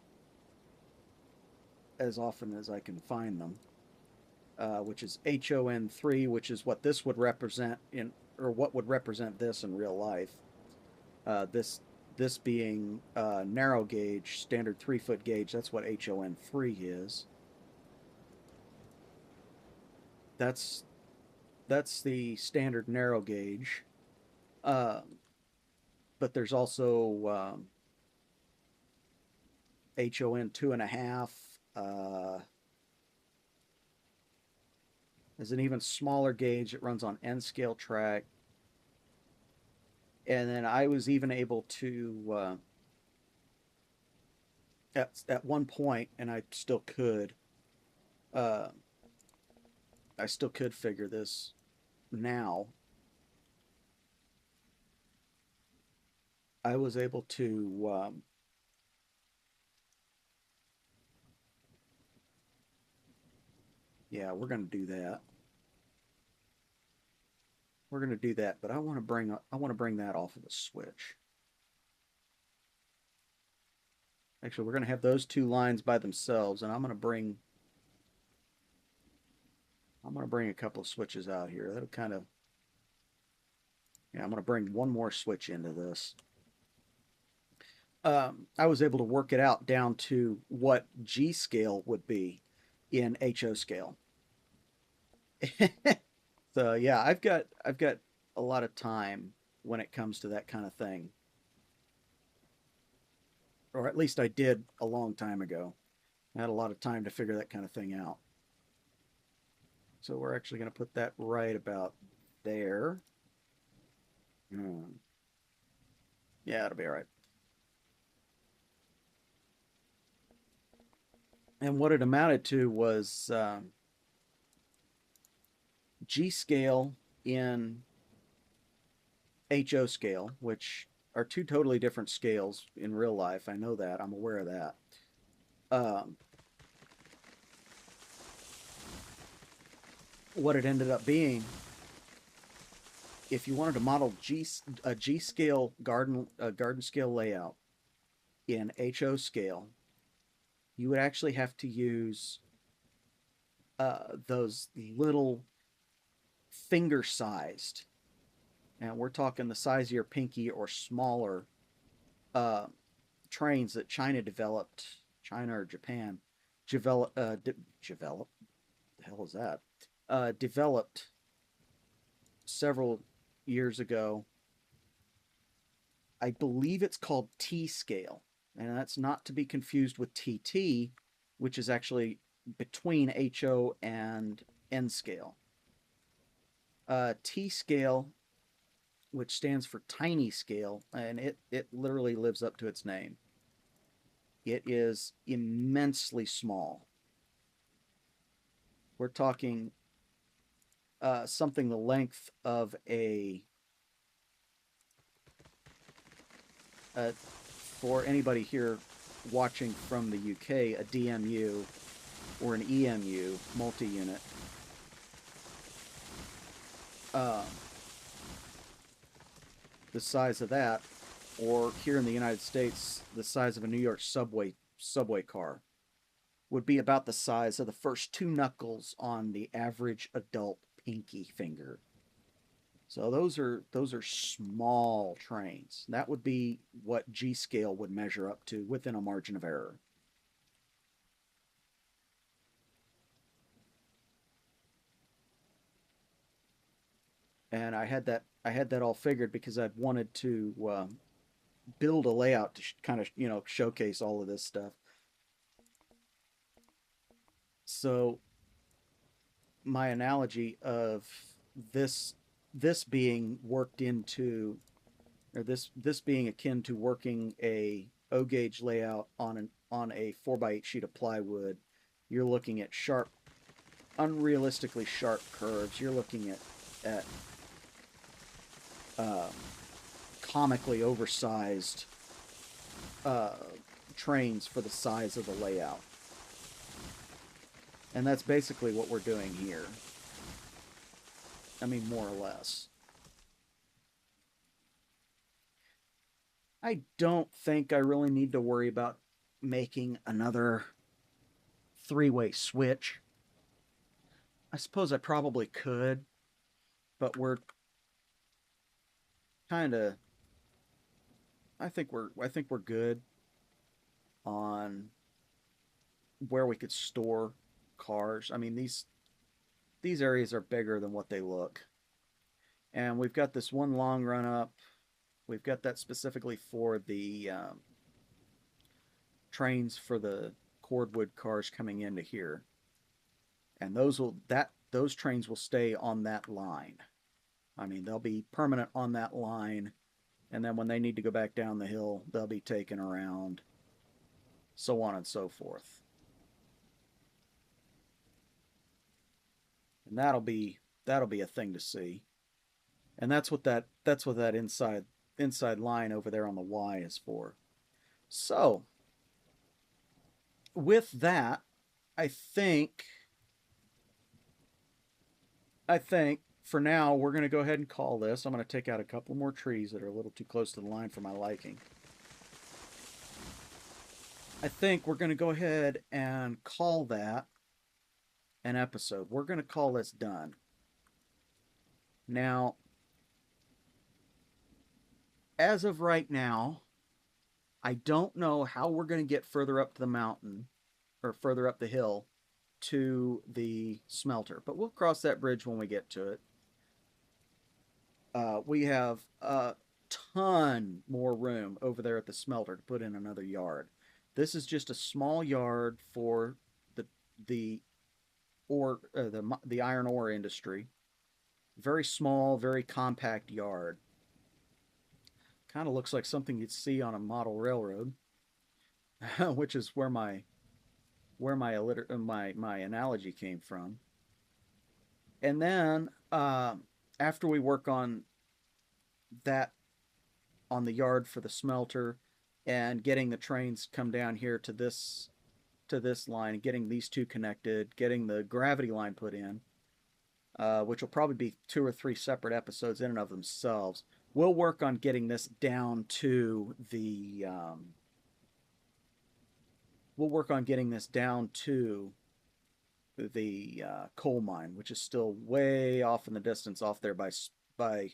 as often as I can find them, which is HON3, which is what this would represent in, or what would represent this in real life. This being narrow gauge, standard 3-foot gauge. That's what HON3 is. That's that's the standard narrow gauge. Uh, but there's also HON 2.5. There's an even smaller gauge that runs on N scale track. And then I was even able to, at one point, and uh, I still could figure this now. I was able to, yeah, we're going to do that. We're going to do that, but I want to bring that off of the switch. Actually, we're going to have those two lines by themselves, and I'm going to bring a couple of switches out here. That'll kind of, yeah, I'm going to bring one more switch into this. I was able to work it out down to what G scale would be in HO scale. So yeah, I've got a lot of time when it comes to that kind of thing, or at least I did a long time ago. I had a lot of time to figure that kind of thing out. So we're actually going to put that right about there. Yeah, it'll be all right. And what it amounted to was G scale in HO scale, which are two totally different scales in real life. I know that. I'm aware of that. Um, what it ended up being, if you wanted to model a G scale garden scale layout in HO scale, you would actually have to use those little finger sized, and we're talking the size of your pinky or smaller, uh, trains that China or Japan developed. The hell is that? Developed several years ago. I believe it's called T scale, and that's not to be confused with TT, which is actually between HO and N scale. T scale, which stands for tiny scale, and it literally lives up to its name. It is immensely small. We're talking something the length of uh, for anybody here watching from the UK, a DMU or an EMU multi-unit. Uh, the size of that, or here in the United States, the size of a New York subway car would be about the size of the first two knuckles on the average adult pinky finger. So those are small trains. That would be what G scale would measure up to within a margin of error. And I had that all figured because I'd wanted to build a layout to kind of, showcase all of this stuff. So my analogy of this this being worked into, or this being akin to working a O gauge layout on a 4x8 sheet of plywood. You're looking at sharp, unrealistically sharp curves. You're looking at um, comically oversized uh, trains for the size of the layout. And that's basically what we're doing here. I mean, more or less. I don't think I really need to worry about making another three-way switch. I suppose I probably could, but we're kind of I think we're good on where we could store cars. I mean, these areas are bigger than what they look. And we've got this one long run up. We've got that specifically for the trains for the cordwood cars coming into here. And those trains will stay on that line. I mean, they'll be permanent on that line, and then when they need to go back down the hill, they'll be taken around, so on and so forth. And that'll be a thing to see. And that's what that inside line over there on the Y is for. So, with that, I think I think for now we're going to go ahead and call this. I'm going to take out a couple more trees that are a little too close to the line for my liking. I think we're going to go ahead and call that an episode. We're going to call this done. Now, as of right now, I don't know how we're going to get further up to the mountain or further up the hill to the smelter, but we'll cross that bridge when we get to it. We have a ton more room over there at the smelter to put in another yard. This is just a small yard for the the the iron ore industry. Very small, very compact yard. Kind of looks like something you'd see on a model railroad, which is where my analogy came from. And then after we work on that, on the yard for the smelter, and getting the trains come down here to this line, and getting these two connected, getting the gravity line put in, which will probably be two or three separate episodes in and of themselves. We'll work on getting this down to the we'll work on getting this down to the coal mine, which is still way off in the distance, off there by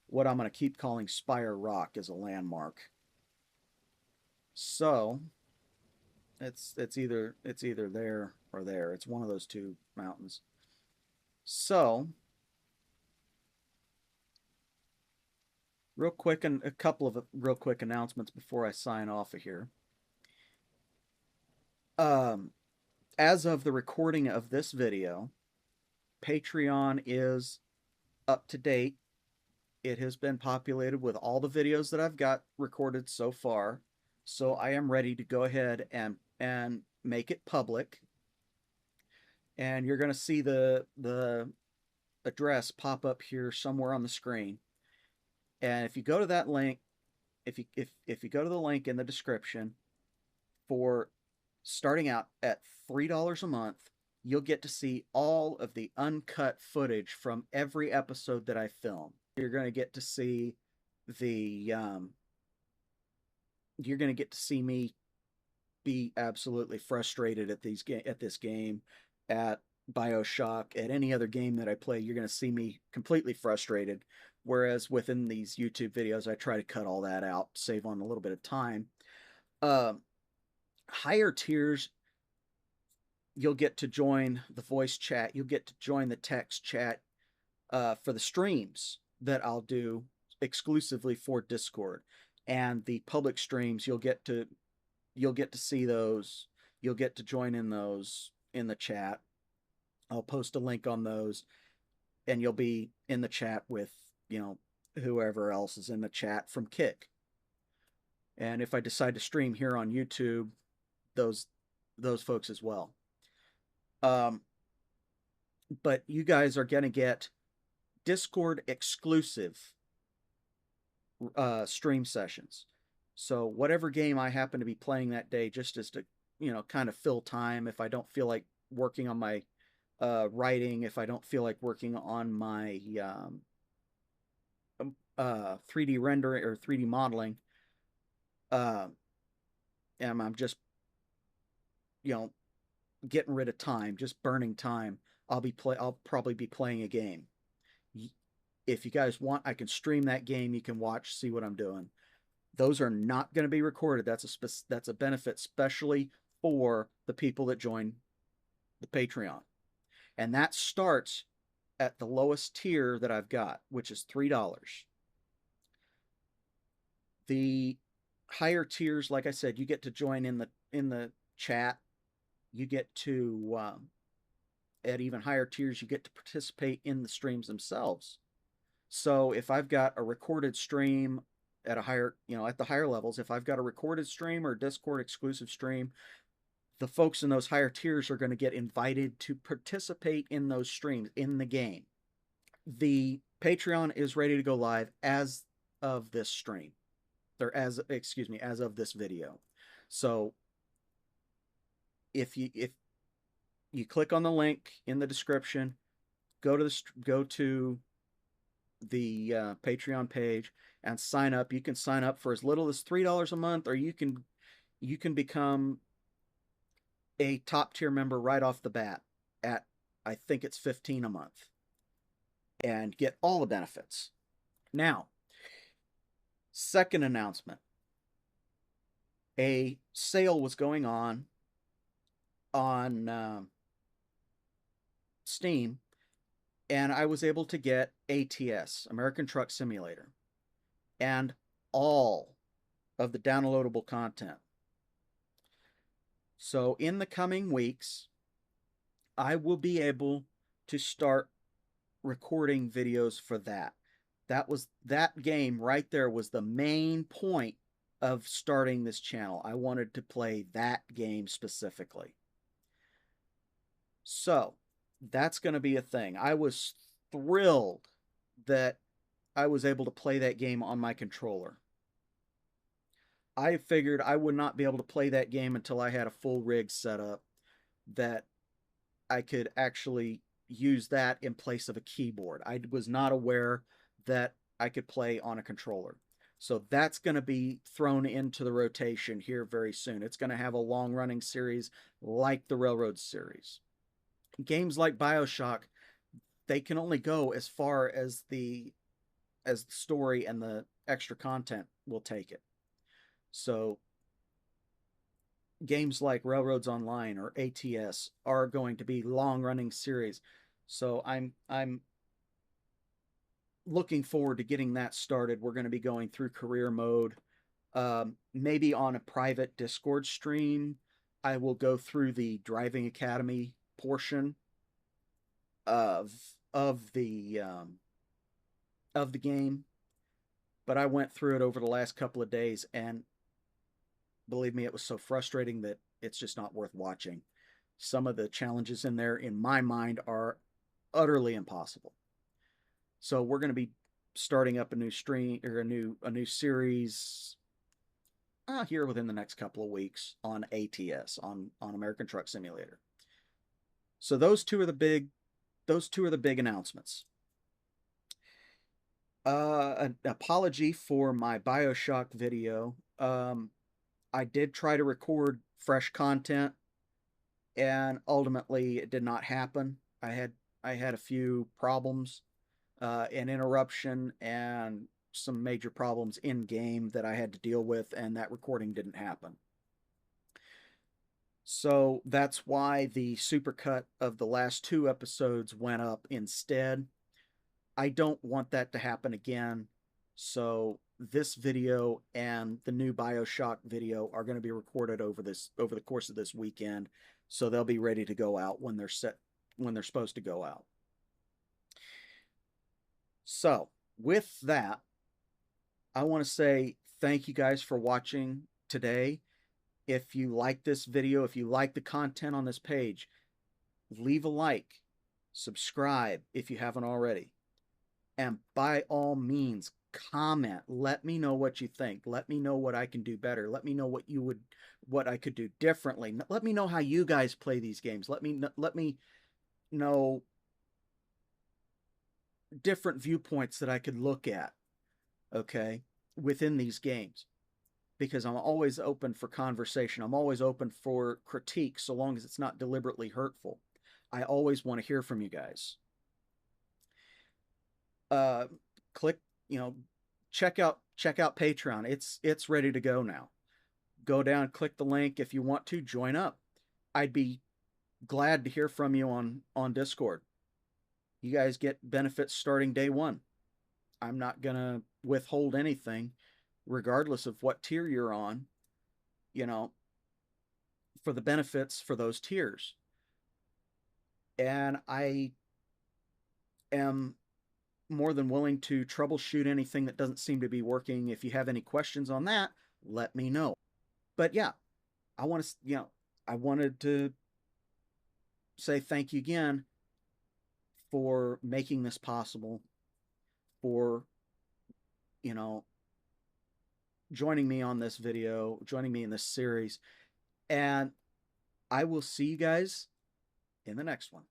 what I'm going to keep calling Spire Rock as a landmark. So it's either there or there. It's one of those two mountains. So real quick, and a couple of real quick announcements before I sign off of here. Um, as of the recording of this video, Patreon is up to date. It has been populated with all the videos that I've got recorded so far. So I am ready to go ahead and make it public. And you're going to see the address pop up here somewhere on the screen. And if you go to that link, if you go to the link in the description, for starting out at $3 a month, you'll get to see all of the uncut footage from every episode that I film. You're going to get to see the you're going to get to see me be absolutely frustrated at this game, at BioShock, at any other game that I play. You're going to see me completely frustrated. Whereas within these YouTube videos, I try to cut all that out, save on a little bit of time. Uh, Higher tiers, you'll get to join the voice chat. You'll get to join the text chat for the streams that I'll do exclusively for Discord. and the public streams you'll get to see those. You'll get to join in those in the chat. I'll post a link on those, and you'll be in the chat with, you know, whoever else is in the chat from Kick. And if I decide to stream here on YouTube, those those folks as well. Um, but you guys are gonna get Discord exclusive stream sessions. So whatever game I happen to be playing that day, just as to, kind of fill time if I don't feel like working on my writing, if I don't feel like working on my 3D rendering or 3D modeling, uh, and I'm just, you know, getting rid of time, just burning time, I'll probably be playing a game. If you guys want, I can stream that game. You can watch, see what I'm doing. Those are not going to be recorded. That's a benefit, especially for the people that join the Patreon, and that starts at the lowest tier that I've got, which is $3. The higher tiers, like I said, you get to join in the chat. You get to at even higher tiers, you get to participate in the streams themselves. So if I've got a recorded stream at a higher, at the higher levels, if I've got a recorded stream or Discord exclusive stream, the folks in those higher tiers are going to get invited to participate in those streams in the game. The Patreon is ready to go live as of this stream, or as of this video. So if you click on the link in the description, go to the Patreon page and sign up. You can sign up for as little as $3 a month, or you can become a top tier member right off the bat at, I think it's 15 a month, and get all the benefits. Now, second announcement. A sale was going on Steam, and I was able to get ATS, American Truck Simulator, and all of the downloadable content. So in the coming weeks, I will be able to start recording videos for that. That game right there was the main point of starting this channel. I wanted to play that game specifically. So that's going to be a thing. I was thrilled that I was able to play that game on my controller. I figured I would not be able to play that game until I had a full rig set up that I could actually use that in place of a keyboard. I was not aware that I could play on a controller. So that's going to be thrown into the rotation here very soon. It's going to have a long running series like the Railroad series. Games like BioShock, they can only go as far as the story and the extra content will take it. So games like Railroads Online or ATS are going to be long running series. So I'm looking forward to getting that started. We're going to be going through career mode. Maybe on a private Discord stream, I will go through the driving academy portion of of the um, of the game. But I went through it over the last couple of days, and believe me, it was so frustrating that it's just not worth watching. Some of the challenges in there, in my mind, are utterly impossible. So we're going to be starting up a new stream or a new series here within the next couple of weeks on ATS, on American Truck Simulator. So those two are the big announcements. An apology for my BioShock video. I did try to record fresh content, and ultimately it did not happen. I had a few problems, an interruption, and some major problems in game that I had to deal with, and that recording didn't happen. So that's why the supercut of the last two episodes went up instead. I don't want that to happen again. So this video and the new BioShock video are going to be recorded over the course of this weekend, so they'll be ready to go out when they're supposed to go out. So, with that, I want to say thank you guys for watching today. If you like this video, if you like the content on this page, leave a like, subscribe if you haven't already, and by all means, comment. Let me know what you think. Let me know what I can do better. Let me know what I could do differently. Let me know how you guys play these games. Let me know different viewpoints that I could look at, okay, within these games, because I'm always open for conversation. I'm always open for critique so long as it's not deliberately hurtful. I always want to hear from you guys. Uh, click, you know, check out Patreon. It's ready to go now. Go down, click the link if you want to join up. I'd be glad to hear from you on Discord. You guys get benefits starting day one. I'm not gonna withhold anything, regardless of what tier you're on, you know, for the benefits for those tiers. And I am more than willing to troubleshoot anything that doesn't seem to be working. If you have any questions on that, let me know. But yeah, I want to, I wanted to say thank you again for making this possible, for, you know, joining me on this video, joining me in this series. And I will see you guys in the next one.